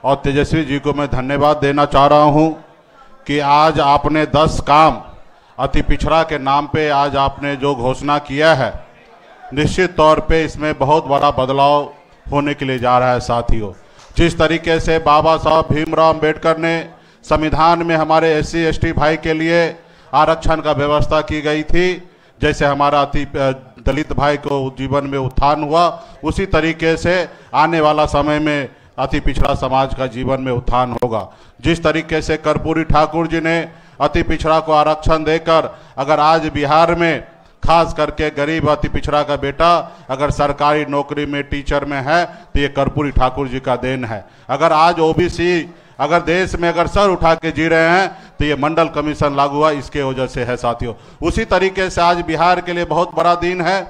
और तेजस्वी जी को मैं धन्यवाद देना चाह रहा हूं कि आज आपने 10 काम अति पिछड़ा के नाम पे आज आपने जो घोषणा किया है, निश्चित तौर पे इसमें बहुत बड़ा बदलाव होने के लिए जा रहा है। साथियों, जिस तरीके से बाबा साहब भीमराव अंबेडकर ने संविधान में हमारे SC ST भाई के लिए आरक्षण का व्यवस्था की गई थी, जैसे हमारा अति दलित भाई को जीवन में उत्थान हुआ, उसी तरीके से आने वाला समय में अति पिछड़ा समाज का जीवन में उत्थान होगा। जिस तरीके से कर्पूरी ठाकुर जी ने अति पिछड़ा को आरक्षण देकर, अगर आज बिहार में खास करके गरीब अति पिछड़ा का बेटा अगर सरकारी नौकरी में टीचर में है तो ये कर्पूरी ठाकुर जी का देन है। अगर आज OBC अगर देश में अगर सर उठा के जी रहे हैं तो ये मंडल कमीशन लागू हुआ, इसके वजह से है। साथियों, उसी तरीके से आज बिहार के लिए बहुत बड़ा दिन है।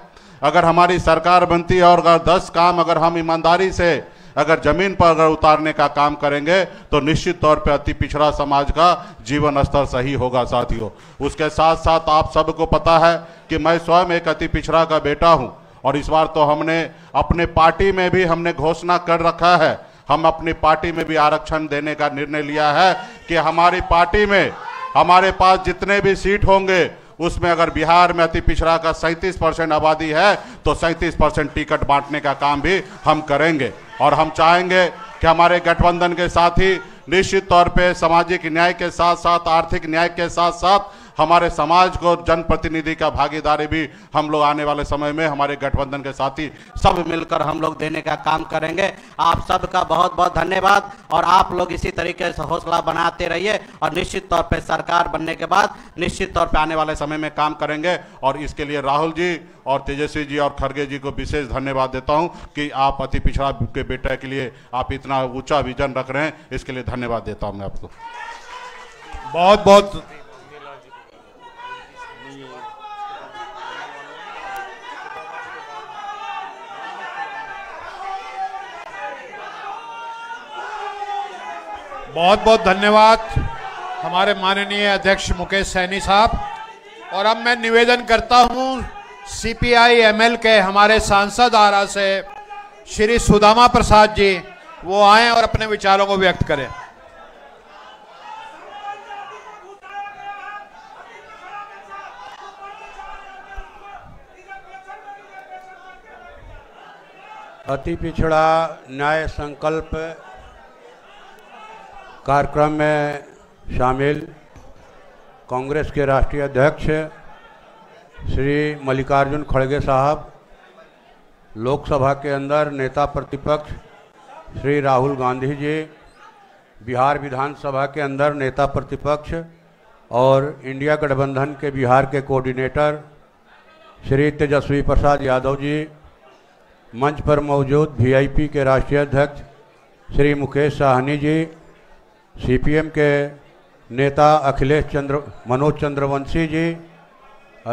अगर हमारी सरकार बनती है और अगर 10 काम अगर हम ईमानदारी से अगर जमीन पर अगर उतारने का काम करेंगे तो निश्चित तौर पे अति पिछड़ा समाज का जीवन स्तर सही होगा साथियों। उसके साथ साथ आप सबको पता है कि मैं स्वयं एक अति पिछड़ा का बेटा हूं और इस बार तो हमने अपने पार्टी में भी हमने घोषणा कर रखा है, हम अपनी पार्टी में भी आरक्षण देने का निर्णय लिया है कि हमारी पार्टी में हमारे पास जितने भी सीट होंगे उसमें अगर बिहार में अति पिछड़ा का 37% आबादी है तो 37% टिकट बांटने का काम भी हम करेंगे। और हम चाहेंगे कि हमारे गठबंधन के साथी निश्चित तौर पे सामाजिक न्याय के साथ साथ आर्थिक न्याय के साथ साथ हमारे समाज को जनप्रतिनिधि का भागीदारी भी हम लोग आने वाले समय में हमारे गठबंधन के साथी सब मिलकर हम लोग देने का काम करेंगे। आप सबका बहुत बहुत धन्यवाद और आप लोग इसी तरीके से हौसला बनाते रहिए और निश्चित तौर पे सरकार बनने के बाद निश्चित तौर पे आने वाले समय में काम करेंगे। और इसके लिए राहुल जी और तेजस्वी जी और खड़गे जी को विशेष धन्यवाद देता हूं कि आप अति पिछड़ा के बेटे के लिए आप इतना ऊंचा विजन रख रहे हैं, इसके लिए धन्यवाद देता हूं मैं आपको। बहुत बहुत बहुत बहुत धन्यवाद हमारे माननीय अध्यक्ष मुकेश सैनी साहब। और अब मैं निवेदन करता हूं सीपीआई एमएल के हमारे सांसद आरा से श्री सुदामा प्रसाद जी, वो आए और अपने विचारों को व्यक्त करें। अति पिछड़ा न्याय संकल्प कार्यक्रम में शामिल कांग्रेस के राष्ट्रीय अध्यक्ष श्री मल्लिकार्जुन खड़गे साहब, लोकसभा के अंदर नेता प्रतिपक्ष श्री राहुल गांधी जी, बिहार विधानसभा के अंदर नेता प्रतिपक्ष और इंडिया गठबंधन के बिहार के कोऑर्डिनेटर श्री तेजस्वी प्रसाद यादव जी, मंच पर मौजूद वीआईपी के राष्ट्रीय अध्यक्ष श्री मुकेश साहनी जी, सीपीएम के नेता मनोज चंद्रवंशी जी,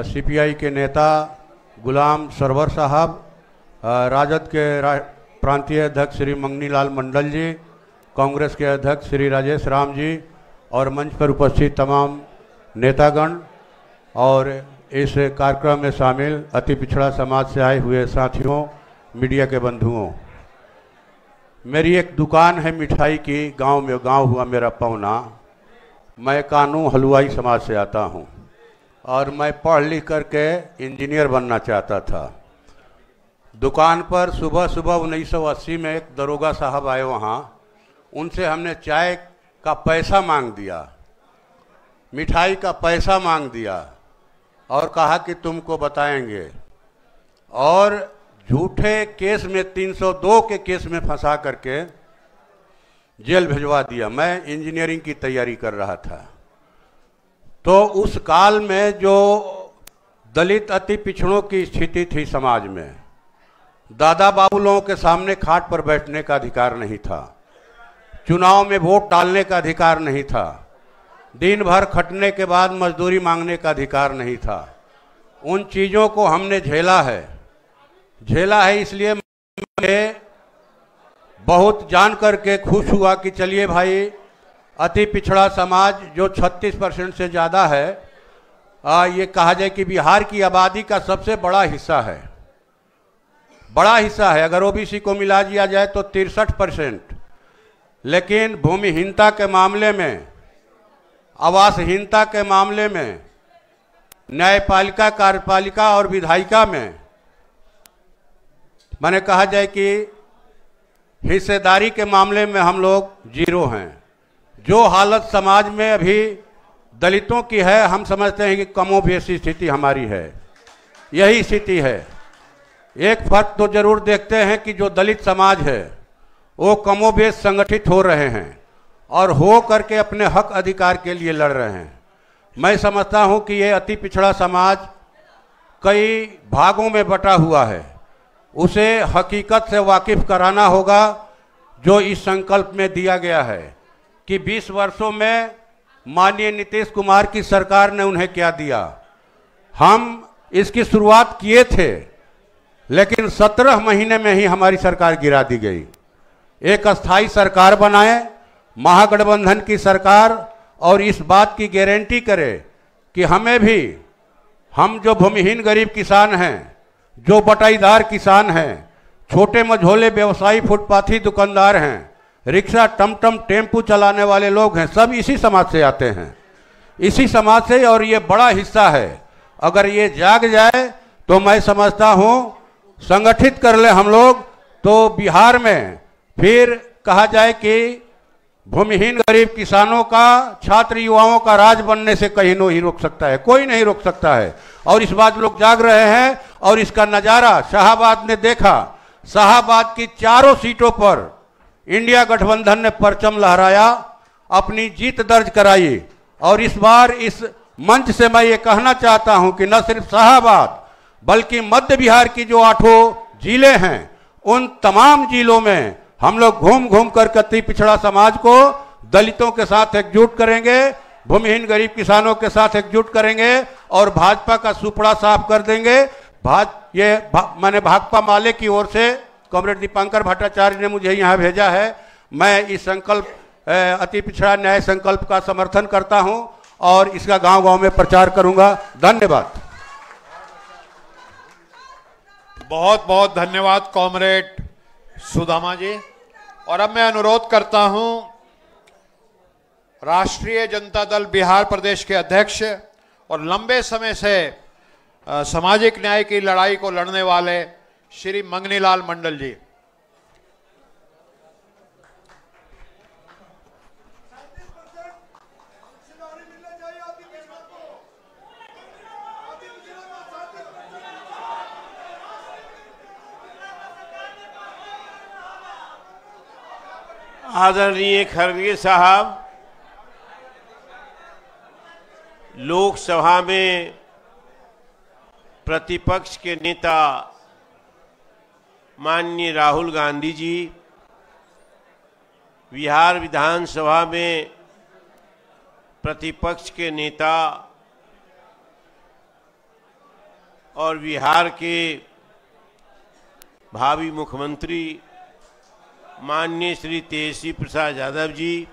सीपीआई के नेता गुलाम सरवर साहब, राजद के प्रांतीय अध्यक्ष श्री मंगनीलाल मंडल जी, कांग्रेस के अध्यक्ष श्री राजेश राम जी और मंच पर उपस्थित तमाम नेतागण और इस कार्यक्रम में शामिल अति पिछड़ा समाज से आए हुए साथियों, मीडिया के बंधुओं। मेरी एक दुकान है मिठाई की, गांव हुआ मेरा पौना। मैं कानू हलवाई समाज से आता हूं और मैं पढ़ लिख करके इंजीनियर बनना चाहता था। दुकान पर सुबह 1980 में एक दरोगा साहब आए, वहाँ उनसे हमने चाय का पैसा मांग दिया, मिठाई का पैसा मांग दिया और कहा कि तुमको बताएंगे, और झूठे केस में 302 के केस में फंसा करके जेल भिजवा दिया। मैं इंजीनियरिंग की तैयारी कर रहा था। तो उस काल में जो दलित अति पिछड़ों की स्थिति थी समाज में, दादा बाबू लोगों के सामने खाट पर बैठने का अधिकार नहीं था, चुनाव में वोट डालने का अधिकार नहीं था, दिन भर खटने के बाद मजदूरी मांगने का अधिकार नहीं था। उन चीज़ों को हमने झेला है। इसलिए मैं बहुत जान करके खुश हुआ कि चलिए भाई, अति पिछड़ा समाज जो 36% से ज़्यादा है, ये कहा जाए कि बिहार की आबादी का सबसे बड़ा हिस्सा है। अगर ओबीसी को मिला दिया जाए तो 63%। लेकिन भूमिहीनता के मामले में, आवासहीनता के मामले में, न्यायपालिका, कार्यपालिका और विधायिका में मैंने कहा जाए कि हिस्सेदारी के मामले में हम लोग 0 हैं। जो हालत समाज में अभी दलितों की है, हम समझते हैं कि कमोबेशी स्थिति हमारी है, यही स्थिति है। एक फर्क तो जरूर देखते हैं कि जो दलित समाज है वो कमोबेश संगठित हो रहे हैं और हो करके अपने हक अधिकार के लिए लड़ रहे हैं। मैं समझता हूं कि ये अति पिछड़ा समाज कई भागों में बटा हुआ है, उसे हकीकत से वाकिफ कराना होगा जो इस संकल्प में दिया गया है कि 20 वर्षों में माननीय नीतीश कुमार की सरकार ने उन्हें क्या दिया। हम इसकी शुरुआत किए थे लेकिन 17 महीने में ही हमारी सरकार गिरा दी गई। एक अस्थाई सरकार बनाए, महागठबंधन की सरकार, और इस बात की गारंटी करे कि हमें भी, हम जो भूमिहीन गरीब किसान हैं, जो बटाईदार किसान हैं, छोटे मझोले व्यवसायी फुटपाथी दुकानदार हैं, रिक्शा टमटम टेम्पू चलाने वाले लोग हैं, सब इसी समाज से आते हैं, इसी समाज से। और ये बड़ा हिस्सा है। अगर ये जाग जाए तो मैं समझता हूँ संगठित कर ले हम लोग, तो बिहार में फिर कहा जाए कि भूमिहीन गरीब किसानों का, छात्र युवाओं का राज बनने से कहीं नहीं रोक सकता है, कोई नहीं रोक सकता है। और इस बात लोग जाग रहे हैं। और इसका नज़ारा शाहाबाद ने देखा। शाहाबाद की चारों सीटों पर इंडिया गठबंधन ने परचम लहराया, अपनी जीत दर्ज कराई। और इस बार इस मंच से मैं ये कहना चाहता हूं कि न सिर्फ शाहाबाद बल्कि मध्य बिहार की जो 8 जिले हैं, उन तमाम जिलों में हम लोग घूम घूम कर अति पिछड़ा समाज को दलितों के साथ एकजुट करेंगे, भूमिहीन गरीब किसानों के साथ एकजुट करेंगे और भाजपा का सुपड़ा साफ कर देंगे। मैंने भाकपा माले की ओर से कॉमरेड दीपांकर भट्टाचार्य ने मुझे यहाँ भेजा है। मैं इस संकल्प, अति पिछड़ा न्याय संकल्प का समर्थन करता हूँ और इसका गांव गांव में प्रचार करूंगा। धन्यवाद। बहुत बहुत धन्यवाद कॉमरेड सुदामा जी। और अब मैं अनुरोध करता हूं राष्ट्रीय जनता दल बिहार प्रदेश के अध्यक्ष और लंबे समय से सामाजिक न्याय की लड़ाई को लड़ने वाले श्री मंगनीलाल मंडल जी। आदरणीय खड़गे साहब, लोकसभा में प्रतिपक्ष के नेता माननीय राहुल गांधी जी, बिहार विधानसभा में प्रतिपक्ष के नेता और बिहार के भावी मुख्यमंत्री माननीय श्री तेजस्वी प्रसाद यादव जी,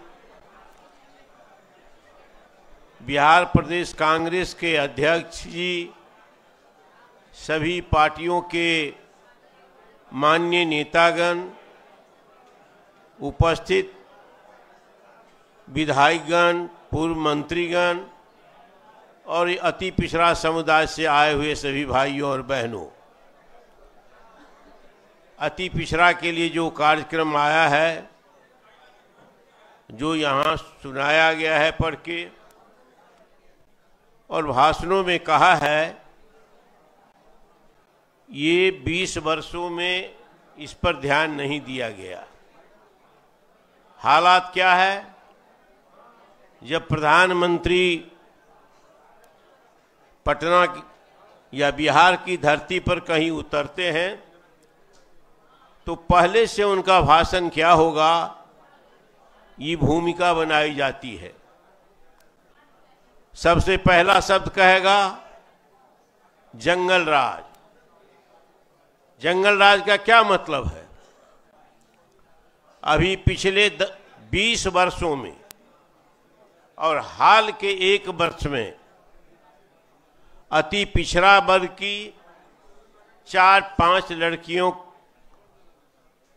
बिहार प्रदेश कांग्रेस के अध्यक्ष जी, सभी पार्टियों के माननीय नेतागण, उपस्थित विधायकगण, पूर्व मंत्रीगण और अति पिछड़ा समुदाय से आए हुए सभी भाइयों और बहनों, अति पिछड़ा के लिए जो कार्यक्रम आया है, जो यहाँ सुनाया गया है पढ़ के और भाषणों में कहा है, ये 20 वर्षों में इस पर ध्यान नहीं दिया गया। हालात क्या है? जब प्रधानमंत्री पटना या बिहार की धरती पर कहीं उतरते हैं तो पहले से उनका भाषण क्या होगा, ये भूमिका बनाई जाती है। सबसे पहला शब्द कहेगा जंगल राज। जंगल राज का क्या मतलब है? अभी पिछले 20 वर्षों में और हाल के 1 वर्ष में अति पिछड़ा वर्ग की 4-5 लड़कियों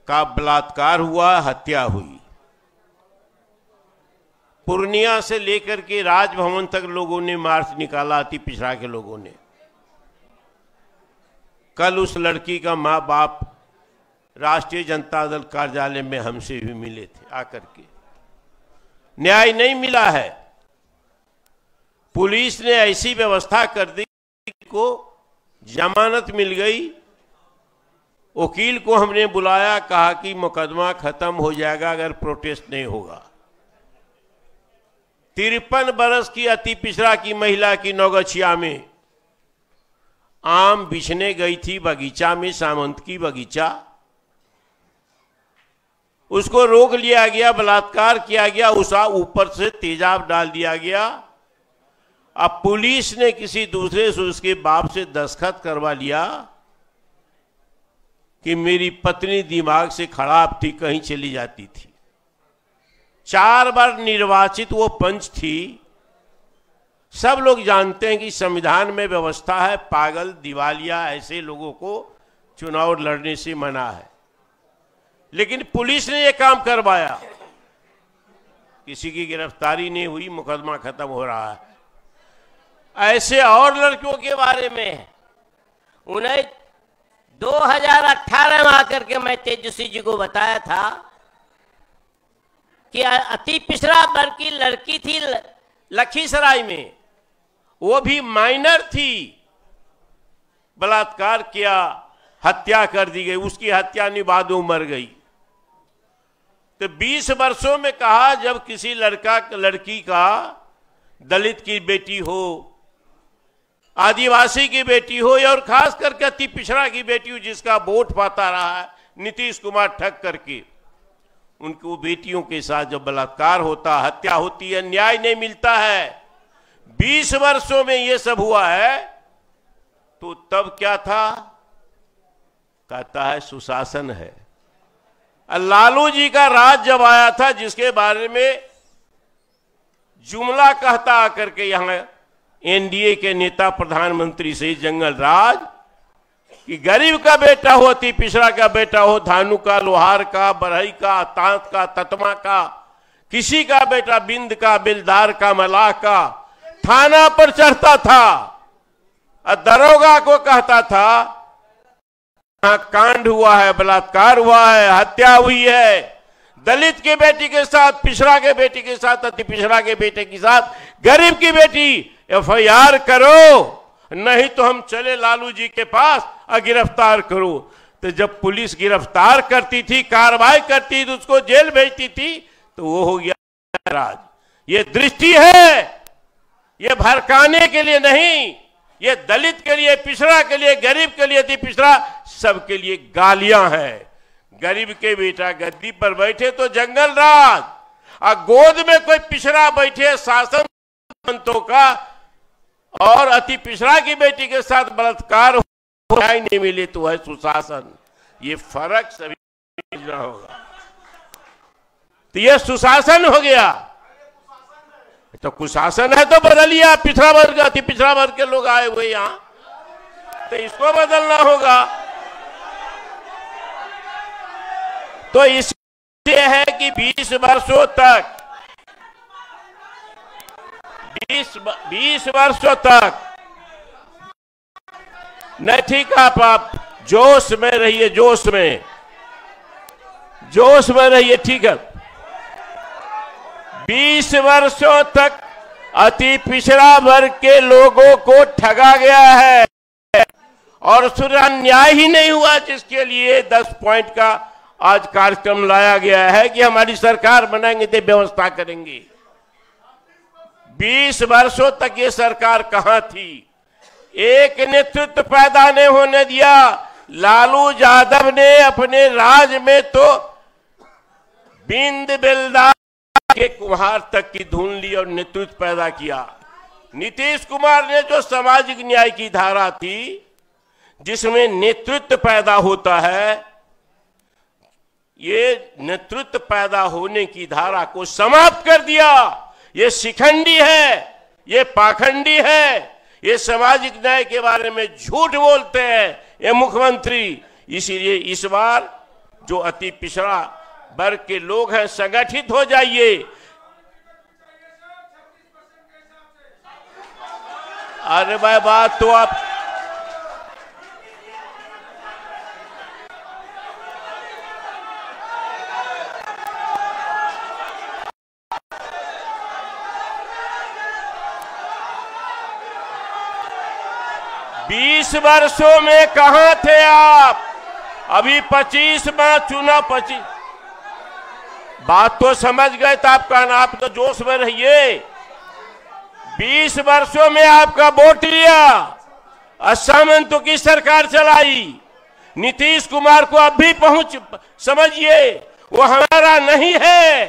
का बलात्कार हुआ, हत्या हुई। पूर्णिया से लेकर के राजभवन तक लोगों ने मार्च निकाला, अति पिछड़ा के लोगों ने। कल उस लड़की का माँ बाप राष्ट्रीय जनता दल कार्यालय में हमसे भी मिले थे आकर के। न्याय नहीं मिला है। पुलिस ने ऐसी व्यवस्था कर दी को जमानत मिल गई। वकील को हमने बुलाया, कहा कि मुकदमा खत्म हो जाएगा अगर प्रोटेस्ट नहीं होगा। 53 बरस की अति पिछड़ा की महिला की नौगछिया में आम बिछने गई थी बगीचा में, सामंत की बगीचा। उसको रोक लिया गया, बलात्कार किया गया, उसा ऊपर से तेजाब डाल दिया गया। अब पुलिस ने किसी दूसरे से उसके बाप से दस्तखत करवा लिया कि मेरी पत्नी दिमाग से खराब थी, कहीं चली जाती थी। 4 बार निर्वाचित वो पंच थी। सब लोग जानते हैं कि संविधान में व्यवस्था है, पागल दिवालिया ऐसे लोगों को चुनाव लड़ने से मना है, लेकिन पुलिस ने ये काम करवाया। किसी की गिरफ्तारी नहीं हुई, मुकदमा खत्म हो रहा है। ऐसे और लड़कियों के बारे में उन्हें 2018 में आकर के मैं तेजस्वी जी को बताया था कि अति पिछड़ा वर्ग की लड़की थी लखीसराय में, वो भी माइनर थी, बलात्कार किया, हत्या कर दी गई, उसकी हत्या नहीं बाद में मर गई। तो 20 वर्षों में कहा जब किसी लड़की का दलित की बेटी हो, आदिवासी की बेटी हो, और खास करके अति पिछड़ा की बेटी हो जिसका वोट पाता रहा है नीतीश कुमार ठग करके, उनको बेटियों के साथ जब बलात्कार होता, हत्या होती है, न्याय नहीं मिलता है, 20 वर्षों में ये सब हुआ है, तो तब क्या था? कहता है सुशासन है। लालू जी का राज जब आया था, जिसके बारे में जुमला कहता आकर के यहां एनडीए के नेता प्रधानमंत्री से जंगल राज, कि गरीब का बेटा हो, अति पिछड़ा का बेटा हो, धानु का, लोहार का, बरहई का, तांत का, ततमा का, किसी का बेटा बिंद का, बिलदार का, मलाह का, थाना पर चढ़ता था और दरोगा को कहता था कांड हुआ है, बलात्कार हुआ है, हत्या हुई है, दलित के बेटी के साथ, पिछड़ा के बेटी के साथ, अति पिछड़ा के बेटे के साथ, गरीब की बेटी एफआईआर करो, नहीं तो हम चले लालू जी के पास और गिरफ्तार करो। तो जब पुलिस गिरफ्तार करती थी, कार्रवाई करती थी, उसको जेल भेजती थी, तो वो हो गया राज। ये दृष्टि है, ये भड़काने के लिए नहीं, ये दलित के लिए, पिछड़ा के लिए, गरीब के लिए, अति पिछड़ा सबके लिए गालियां हैं। गरीब के बेटा गद्दी पर बैठे तो जंगल राज, और गोद में कोई पिछड़ा बैठे शासन मंत्रों का, और अति पिछड़ा की बेटी के साथ बलात्कार न्याय नहीं मिले तो है सुशासन। ये फर्क सभी समझना होगा। तो ये सुशासन हो गया, तो कुशासन है तो बदलिए। पिछड़ा वर्ग, अति पिछड़ा वर्ग के लोग आए हुए यहां, तो इसको बदलना होगा। तो इससे है कि 20 वर्षों तक 20 वर्षों तक नहीं, ठीक है, आप जोश में रहिए, जोश में रहिए, ठीक है। 20 वर्षों तक अति पिछड़ा वर्ग के लोगों को ठगा गया है और सुधा न्याय ही नहीं हुआ, जिसके लिए 10 पॉइंट का आज कार्यक्रम लाया गया है कि हमारी सरकार बनाएंगे तो व्यवस्था करेंगे। 20 वर्षों तक ये सरकार कहां थी? एक नेतृत्व पैदा नहीं होने दिया। लालू यादव ने अपने राज में तो बिंद बिलदार के कुम्हार तक की धुन ली और नेतृत्व पैदा किया। नीतीश कुमार ने जो सामाजिक न्याय की धारा थी, जिसमें नेतृत्व पैदा होता है, ये नेतृत्व पैदा होने की धारा को समाप्त कर दिया। ये शिखंडी है, ये पाखंडी है, ये सामाजिक न्याय के बारे में झूठ बोलते हैं ये मुख्यमंत्री। इसीलिए इस बार जो अति पिछड़ा वर्ग के लोग हैं, संगठित हो जाइए। अरे भाई, बात तो आप 20 वर्षों में कहां थे आप? अभी 25 में चुना, 25 बात तो समझ गए तो आपका, आप तो जोश में रहिए। 20 वर्षों में आपका वोट लिया, सामंतों की सरकार चलाई। नीतीश कुमार को अब भी समझिए, वो हमारा नहीं है,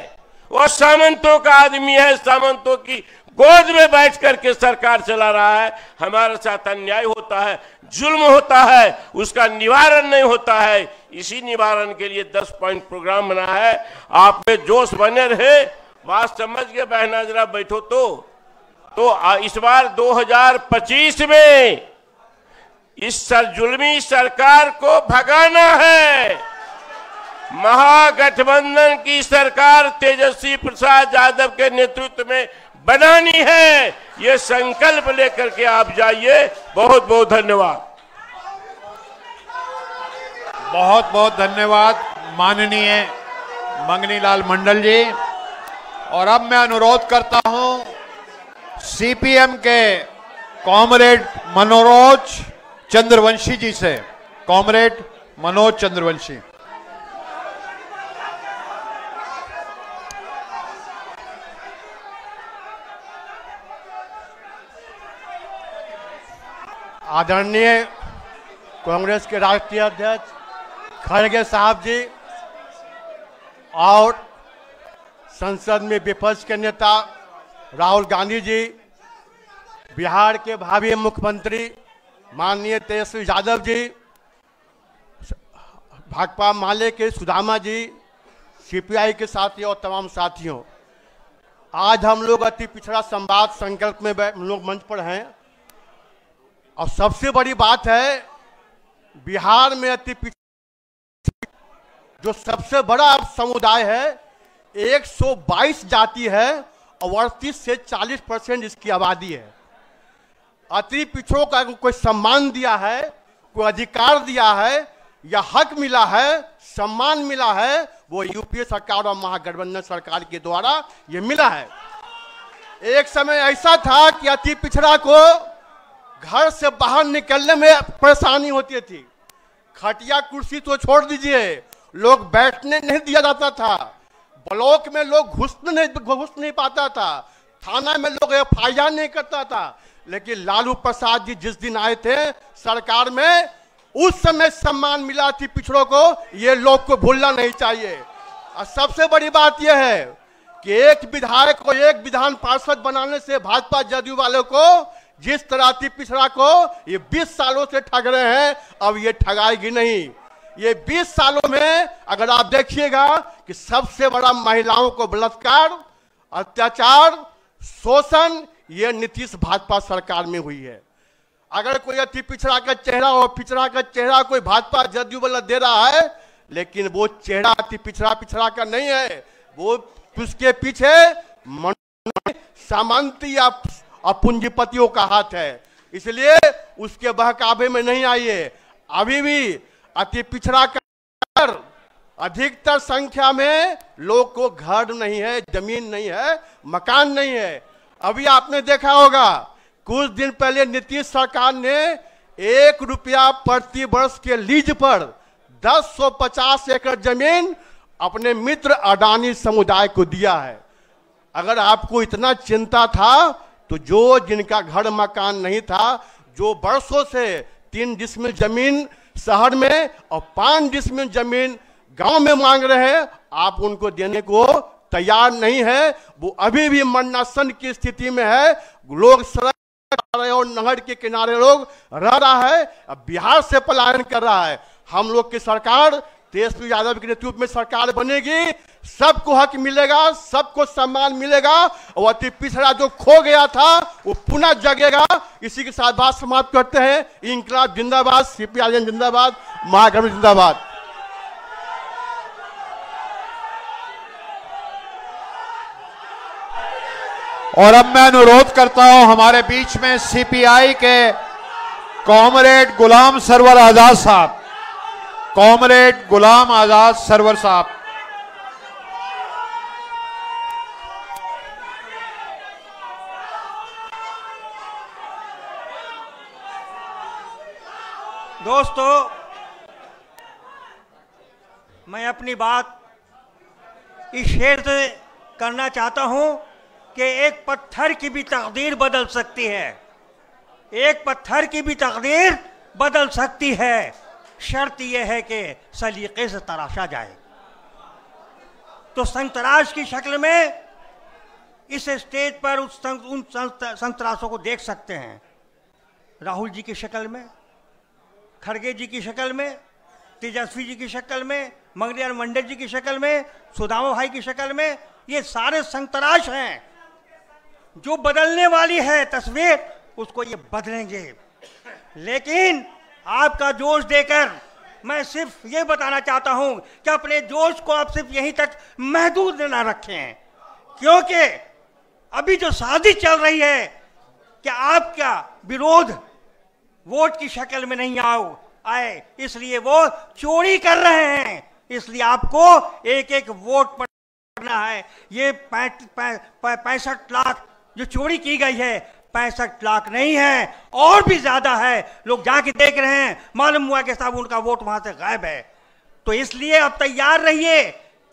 वो सामंतों का आदमी है, सामंतों की गोद में बैठ करके सरकार चला रहा है। हमारे साथ अन्याय होता है, जुल्म होता है, उसका निवारण नहीं होता है। इसी निवारण के लिए 10 पॉइंट प्रोग्राम बना है। आप में जोश बने रहे, बात समझ के बहना जरा बैठो। तो इस बार 2025 में इस जुल्मी सरकार को भगाना है। महागठबंधन की सरकार तेजस्वी प्रसाद यादव के नेतृत्व में बनानी है। ये संकल्प लेकर के आप जाइए। बहुत बहुत धन्यवाद। बहुत बहुत धन्यवाद माननीय मंगनीलाल मंडल जी। और अब मैं अनुरोध करता हूं सीपीएम के कॉमरेड मनोज चंद्रवंशी जी से। कॉमरेड मनोज चंद्रवंशी। आदरणीय कांग्रेस के राष्ट्रीय अध्यक्ष खड़गे साहब जी और संसद में विपक्ष के नेता राहुल गांधी जी, बिहार के भावी मुख्यमंत्री माननीय तेजस्वी यादव जी, भाकपा माले के सुदामा जी, सीपीआई के साथी और तमाम साथियों, आज हम लोग अति पिछड़ा संवाद संकल्प में हम लोग मंच पर हैं। और सबसे बड़ी बात है, बिहार में अति पिछड़ा जो सबसे बड़ा समुदाय है 122 जाति है और 38 से 40% इसकी आबादी है। अति पिछड़ों का कोई सम्मान दिया है, कोई अधिकार दिया है या हक मिला है, सम्मान मिला है, वो यूपीए सरकार और महागठबंधन सरकार के द्वारा ये मिला है। एक समय ऐसा था कि अति पिछड़ा को घर से बाहर निकलने में परेशानी होती थी। खटिया कुर्सी तो छोड़ दीजिए, लोग बैठने नहीं दिया जाता था। ब्लॉक में लोग घुस नहीं पाता था। थाना में लोग एफआईआर नहीं करता था। लेकिन लालू प्रसाद जी जिस दिन आए थे सरकार में, उस समय सम्मान मिला थी पिछड़ों को। ये लोग को भूलना नहीं चाहिए। और सबसे बड़ी बात यह है कि एक विधायक को एक विधान पार्षद बनाने से भाजपा जदयू वालों को जिस तरह थी पिछड़ा को ये 20 सालों से ठग रहे हैं, अब ये ठगाएगी नहीं। ये 20 सालों में अगर आप देखिएगा कि सबसे बड़ा महिलाओं को बलात्कार, अत्याचार, शोषण ये नीतीश भाजपा सरकार में हुई है। अगर कोई अति पिछड़ा का चेहरा और पिछड़ा का चेहरा कोई भाजपा जदयू वाला दे रहा है, लेकिन वो चेहरा अति पिछड़ा का नहीं है। वो उसके पीछे सामंती या पूंजीपतियों का हाथ है। इसलिए उसके बहकावे में नहीं आइए। अभी भी अति पिछड़ा का अधिकतर संख्या में लोग को घर नहीं है, जमीन नहीं है, मकान नहीं है। अभी आपने देखा होगा कुछ दिन पहले नीतीश सरकार ने 1 रुपया प्रति वर्ष के लीज पर 1050 एकड़ जमीन अपने मित्र अडानी समुदाय को दिया है। अगर आपको इतना चिंता था तो जो जिनका घर मकान नहीं था, जो वर्षों से 3 डिसमिल जमीन शहर में और 5 डिसमिल जमीन गांव में मांग रहे हैं, आप उनको देने को तैयार नहीं है। वो अभी भी मरणासन की स्थिति में है। लोग सड़क और नहर के किनारे लोग रह रहा है। अब बिहार से पलायन कर रहा है। हम लोग की सरकार तेजस्वी यादव के नेतृत्व में सरकार बनेगी। सबको हक मिलेगा, सबको सम्मान मिलेगा और अति पिछड़ा जो खो गया था वो पुनः जगेगा। इसी के साथ बात समाप्त करते हैं। इंकलाब जिंदाबाद, सीपीआई जिंदाबाद, महागठबंधन जिंदाबाद। और अब मैं अनुरोध करता हूं हमारे बीच में सीपीआई के कॉमरेड गुलाम सरवर आजाद साहब, कॉमरेड गुलाम आजाद सरवर साहब। दोस्तों, मैं अपनी बात इस शेर से करना चाहता हूं कि एक पत्थर की भी तकदीर बदल सकती है। एक पत्थर की भी तकदीर बदल सकती है। शर्त यह है कि सलीके से तराशा जाए। तो संतराश की शक्ल में इस स्टेज पर उन संतरासों को देख सकते हैं। राहुल जी की शक्ल में, खड़गे जी की शक्ल में, तेजस्वी जी की शक्ल में, मंगलीलाल मंडल जी की शक्ल में, सुदामा भाई की शक्ल में, ये सारे संतराश हैं। जो बदलने वाली है तस्वीर उसको ये बदलेंगे। लेकिन आपका जोश देकर मैं सिर्फ ये बताना चाहता हूं कि अपने जोश को आप सिर्फ यहीं तक महदूद न रखें, क्योंकि अभी जो साजिश चल रही है कि आपका विरोध वोट की शक्ल में नहीं आए, इसलिए वो चोरी कर रहे हैं। इसलिए आपको एक एक वोट पड़ना है। ये 65 लाख जो चोरी की गई है 65 लाख नहीं है, और भी ज्यादा है। लोग जाके देख रहे हैं, मालूम हुआ कि साहब उनका वोट वहां से गायब है। तो इसलिए आप तैयार रहिए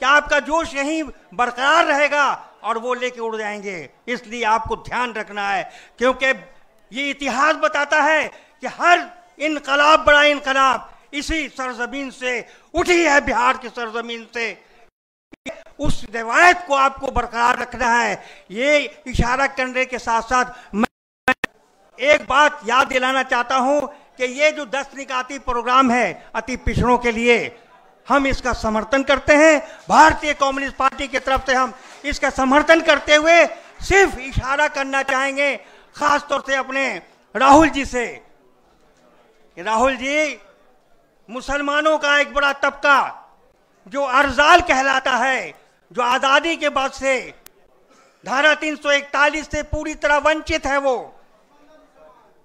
कि आपका जोश यहीं बरकरार रहेगा और वो लेके उड़ जाएंगे। इसलिए आपको ध्यान रखना है, क्योंकि ये इतिहास बताता है कि हर इनकलाब बड़ा इनकलाब इसी सरजमीन से उठी है, बिहार की सरजमीन से। उस रिवायत को आपको बरकरार रखना है। ये इशारा करने के साथ साथ मैं एक बात याद दिलाना चाहता हूं कि ये जो 10 निकाती प्रोग्राम है अति पिछड़ों के लिए, हम इसका समर्थन करते हैं। भारतीय कम्युनिस्ट पार्टी की तरफ से हम इसका समर्थन करते हुए सिर्फ इशारा करना चाहेंगे खासतौर से अपने राहुल जी से। राहुल जी, मुसलमानों का एक बड़ा तबका जो अर्जाल कहलाता है, जो आजादी के बाद से धारा 341 से पूरी तरह वंचित है, वो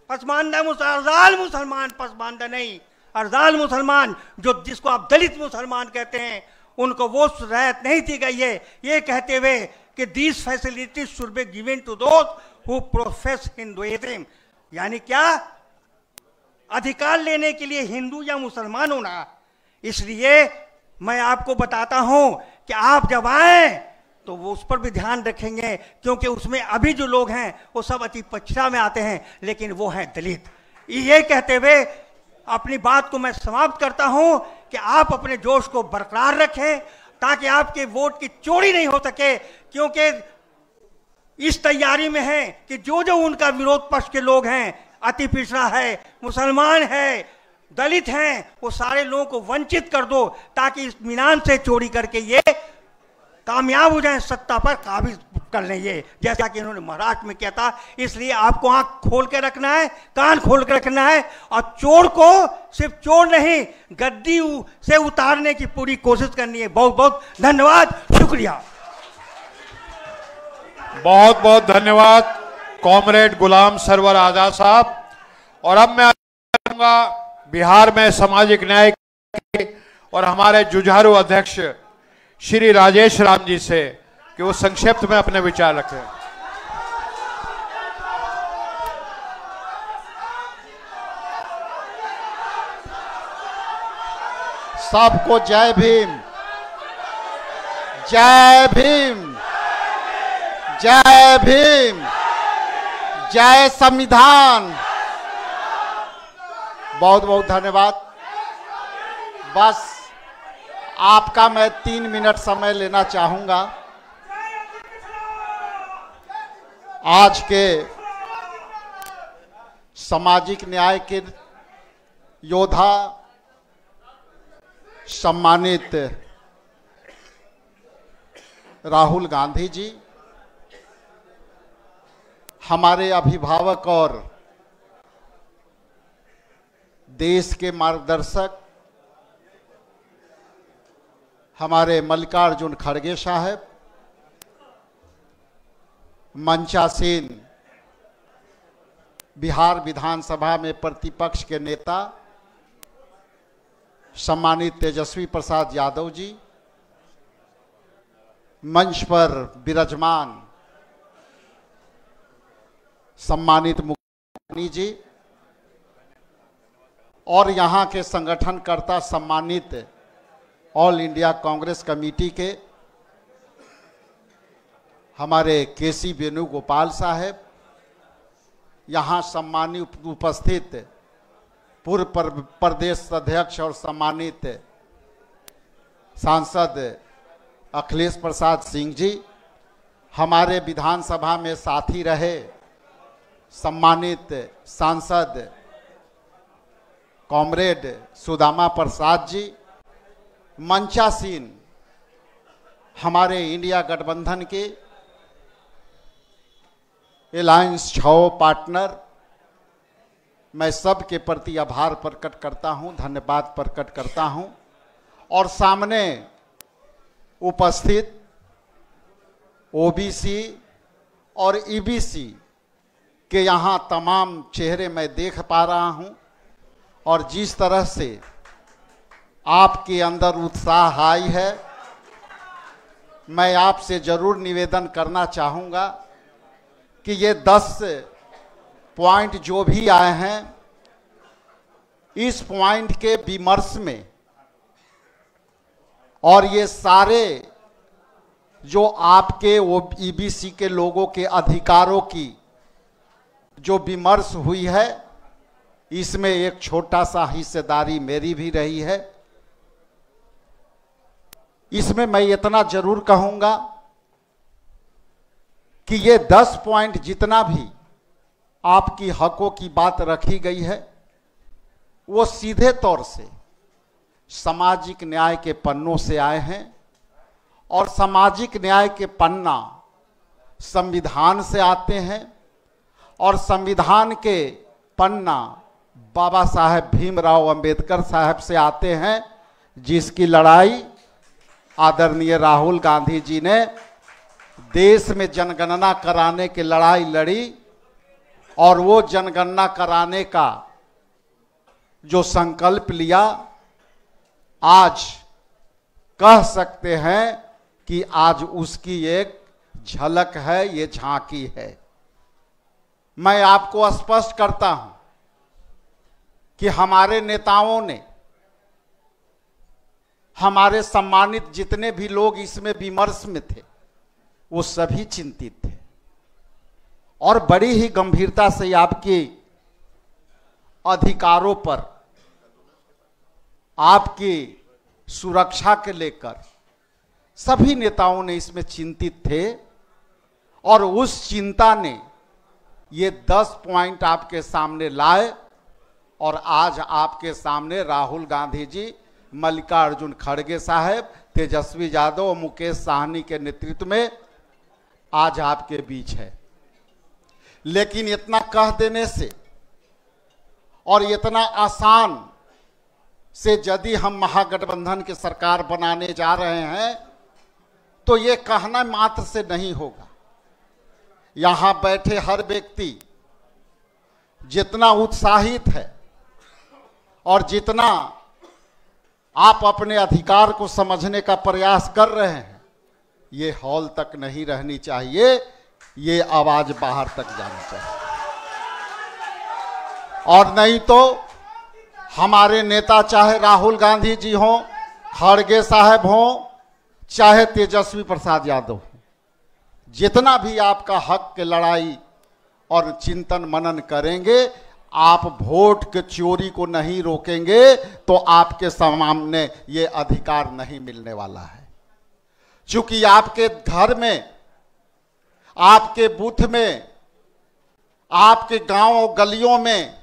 पसमानदा अर्जाल मुसलमान, पसमानदा नहीं, अर्जाल मुसलमान, जो जिसको आप दलित मुसलमान कहते हैं, उनको वो रियायत नहीं दी गई है। ये कहते हुए कि these facilities should be given to those who profess Hinduism, यानी क्या, अधिकार लेने के लिए हिंदू या मुसलमान होना। इसलिए मैं आपको बताता हूं कि आप जब आए तो वो उस पर भी ध्यान रखेंगे, क्योंकि उसमें अभी जो लोग हैं वो सब अति पछड़ा में आते हैं, लेकिन वो हैं दलित। ये कहते हुए अपनी बात को मैं समाप्त करता हूं कि आप अपने जोश को बरकरार रखें ताकि आपके वोट की चोरी नहीं हो सके, क्योंकि इस तैयारी में है कि जो जो उनका विरोध पक्ष के लोग हैं, अति पिछड़ा है, मुसलमान है, दलित हैं, वो सारे लोगों को वंचित कर दो ताकि इत्मीनान से चोरी करके ये कामयाब हो जाए, सत्ता पर काबिज कर लें, ये जैसा कि इन्होंने महाराष्ट्र में किया था। इसलिए आपको आंख खोल के रखना है, कान खोल के रखना है, और चोर को सिर्फ चोर नहीं, गद्दी से उतारने की पूरी कोशिश करनी है। बहुत बहुत धन्यवाद, शुक्रिया। बहुत बहुत धन्यवाद कॉमरेड गुलाम सरवर आजाद साहब। और अब मैं आऊंगा बिहार में सामाजिक न्याय के और हमारे जुझारू अध्यक्ष श्री राजेश राम जी से कि वो संक्षिप्त में अपने विचार रखें। सबको जय भीम, जय भीम, जय भीम, जय संविधान। बहुत बहुत धन्यवाद। बस आपका मैं 3 मिनट समय लेना चाहूंगा। आज के सामाजिक न्याय के योद्धा सम्मानित राहुल गांधी जी, हमारे अभिभावक और देश के मार्गदर्शक हमारे मल्लिकार्जुन खड़गे साहब, मंचासीन बिहार विधानसभा में प्रतिपक्ष के नेता सम्मानित तेजस्वी प्रसाद यादव जी, मंच पर विराजमान सम्मानित मुखर्जी जी, और यहाँ के संगठनकर्ता सम्मानित ऑल इंडिया कांग्रेस कमेटी के हमारे केसी वेणुगोपाल साहब, यहाँ सम्मानित उपस्थित पूर्व प्रदेश अध्यक्ष और सम्मानित सांसद अखिलेश प्रसाद सिंह जी, हमारे विधानसभा में साथी रहे सम्मानित सांसद कॉमरेड सुदामा प्रसाद जी, मंचासीन हमारे इंडिया गठबंधन के अलायंस 6 पार्टनर, मैं सब के प्रति आभार प्रकट करता हूं, धन्यवाद प्रकट करता हूं। और सामने उपस्थित ओबीसी और ईबीसी के यहाँ तमाम चेहरे मैं देख पा रहा हूं, और जिस तरह से आपके अंदर उत्साह आई है, मैं आपसे जरूर निवेदन करना चाहूँगा कि ये 10 पॉइंट जो भी आए हैं, इस पॉइंट के विमर्श में और ये सारे जो आपके ईबीसी के लोगों के अधिकारों की जो विमर्श हुई है, इसमें एक छोटा सा हिस्सेदारी मेरी भी रही है। इसमें मैं इतना जरूर कहूंगा कि ये 10 पॉइंट जितना भी आपकी हकों की बात रखी गई है, वो सीधे तौर से सामाजिक न्याय के पन्नों से आए हैं, और सामाजिक न्याय के पन्ना संविधान से आते हैं, और संविधान के पन्ना बाबा साहेब भीमराव अंबेडकर साहब से आते हैं, जिसकी लड़ाई आदरणीय राहुल गांधी जी ने देश में जनगणना कराने की लड़ाई लड़ी, और वो जनगणना कराने का जो संकल्प लिया, आज कह सकते हैं कि आज उसकी एक झलक है, ये झांकी है। मैं आपको स्पष्ट करता हूं कि हमारे नेताओं ने, हमारे सम्मानित जितने भी लोग इसमें विमर्श में थे, वो सभी चिंतित थे, और बड़ी ही गंभीरता से आपके अधिकारों पर, आपकी सुरक्षा के लेकर सभी नेताओं ने इसमें चिंतित थे, और उस चिंता ने ये 10 पॉइंट आपके सामने लाए, और आज आपके सामने राहुल गांधी जी, मल्लिकार्जुन खड़गे साहब, तेजस्वी यादव और मुकेश साहनी के नेतृत्व में आज आपके बीच है। लेकिन इतना कह देने से और इतना आसान से यदि हम महागठबंधन की सरकार बनाने जा रहे हैं, तो ये कहना मात्र से नहीं होगा। यहां बैठे हर व्यक्ति जितना उत्साहित है और जितना आप अपने अधिकार को समझने का प्रयास कर रहे हैं, ये हॉल तक नहीं रहनी चाहिए, ये आवाज बाहर तक जानी चाहिए। और नहीं तो हमारे नेता चाहे राहुल गांधी जी हों, खड़गे साहब हों, चाहे तेजस्वी प्रसाद यादव हों, जितना भी आपका हक की लड़ाई और चिंतन मनन करेंगे, आप वोट के चोरी को नहीं रोकेंगे तो आपके सामने ये अधिकार नहीं मिलने वाला है। क्योंकि आपके घर में, आपके बूथ में, आपके गांव गलियों में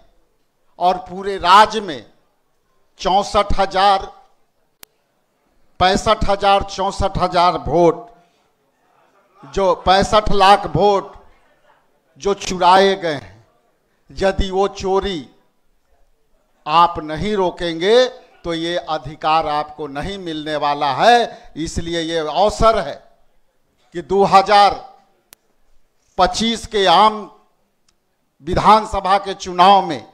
और पूरे राज्य में 64,000 वोट, जो 65 लाख वोट जो चुराए गए हैं, यदि वो चोरी आप नहीं रोकेंगे तो ये अधिकार आपको नहीं मिलने वाला है। इसलिए ये अवसर है कि 2025 के आम विधानसभा के चुनाव में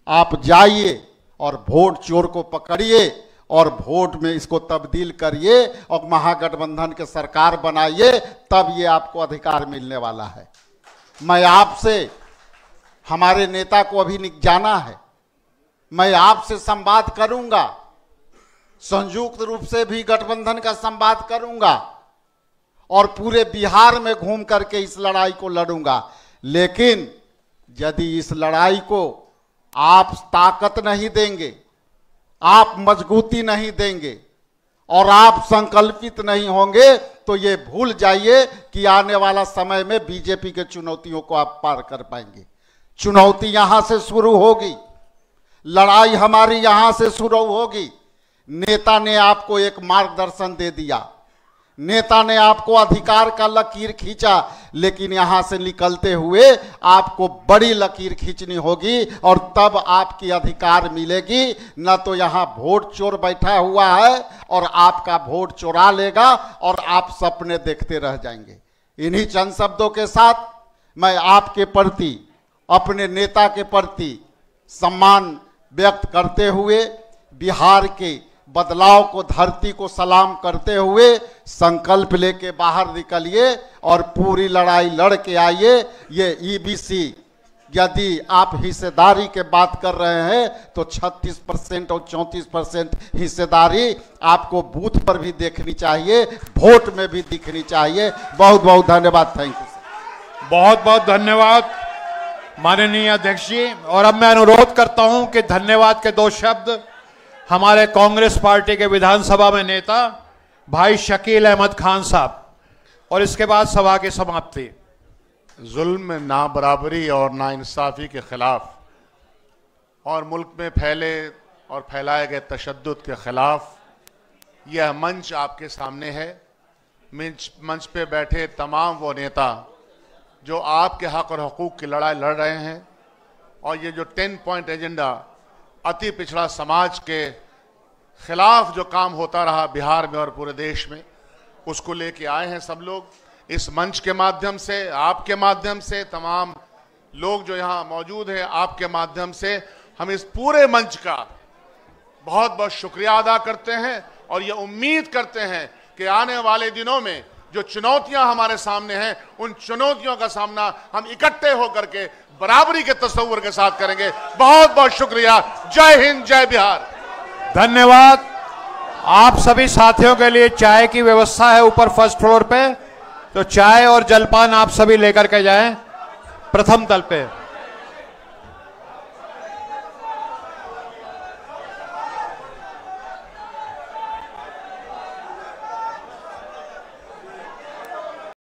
आप जाइए और वोट चोर को पकड़िए और वोट में इसको तब्दील करिए और महागठबंधन की सरकार बनाइए, तब ये आपको अधिकार मिलने वाला है। मैं आपसे, हमारे नेता को अभी जाना है, मैं आपसे संवाद करूंगा, संयुक्त रूप से भी गठबंधन का संवाद करूंगा और पूरे बिहार में घूम करके इस लड़ाई को लड़ूंगा। लेकिन यदि इस लड़ाई को आप ताकत नहीं देंगे, आप मजबूती नहीं देंगे और आप संकल्पित नहीं होंगे, तो ये भूल जाइए कि आने वाला समय में बीजेपी के चुनौतियों को आप पार कर पाएंगे। चुनौती यहां से शुरू होगी, लड़ाई हमारी यहां से शुरू होगी। नेता ने आपको एक मार्गदर्शन दे दिया, नेता ने आपको अधिकार का लकीर खींचा, लेकिन यहां से निकलते हुए आपको बड़ी लकीर खींचनी होगी और तब आपकी अधिकार मिलेगी। न तो यहां वोट चोर बैठा हुआ है और आपका वोट चुरा लेगा और आप सपने देखते रह जाएंगे। इन्हीं चंद शब्दों के साथ मैं आपके प्रति, अपने नेता के प्रति सम्मान व्यक्त करते हुए बिहार के बदलाव को, धरती को सलाम करते हुए संकल्प लेके बाहर निकलिए और पूरी लड़ाई लड़ के आइए। ये ईबीसी, यदि आप हिस्सेदारी के बात कर रहे हैं तो 36% और 34% हिस्सेदारी आपको बूथ पर भी देखनी चाहिए, वोट में भी दिखनी चाहिए। बहुत बहुत धन्यवाद। Thank you. बहुत बहुत धन्यवाद माननीय अध्यक्ष जी। और अब मैं अनुरोध करता हूं कि धन्यवाद के 2 शब्द हमारे कांग्रेस पार्टी के विधानसभा में नेता भाई शकील अहमद खान साहब, और इसके बाद सभा की समाप्ति। जुल्म, ना बराबरी और नाइंसाफी के खिलाफ और मुल्क में फैले और फैलाए गए तशद्दुद के खिलाफ यह मंच आपके सामने है। मंच पे बैठे तमाम वो नेता जो आपके हक और हकूक़ की लड़ाई लड़ रहे हैं, और ये जो 10 पॉइंट एजेंडा अति पिछड़ा समाज के खिलाफ जो काम होता रहा बिहार में और पूरे देश में, उसको लेके आए हैं सब लोग। इस मंच के माध्यम से, आपके माध्यम से, तमाम लोग जो यहाँ मौजूद हैं आपके माध्यम से हम इस पूरे मंच का बहुत बहुत शुक्रिया अदा करते हैं और ये उम्मीद करते हैं कि आने वाले दिनों में जो चुनौतियां हमारे सामने हैं, उन चुनौतियों का सामना हम इकट्ठे होकर के बराबरी के तस्वुर के साथ करेंगे। बहुत बहुत शुक्रिया। जय हिंद, जय बिहार। धन्यवाद। आप सभी साथियों के लिए चाय की व्यवस्था है ऊपर फर्स्ट फ्लोर पे, तो चाय और जलपान आप सभी लेकर के जाएं प्रथम तल पे।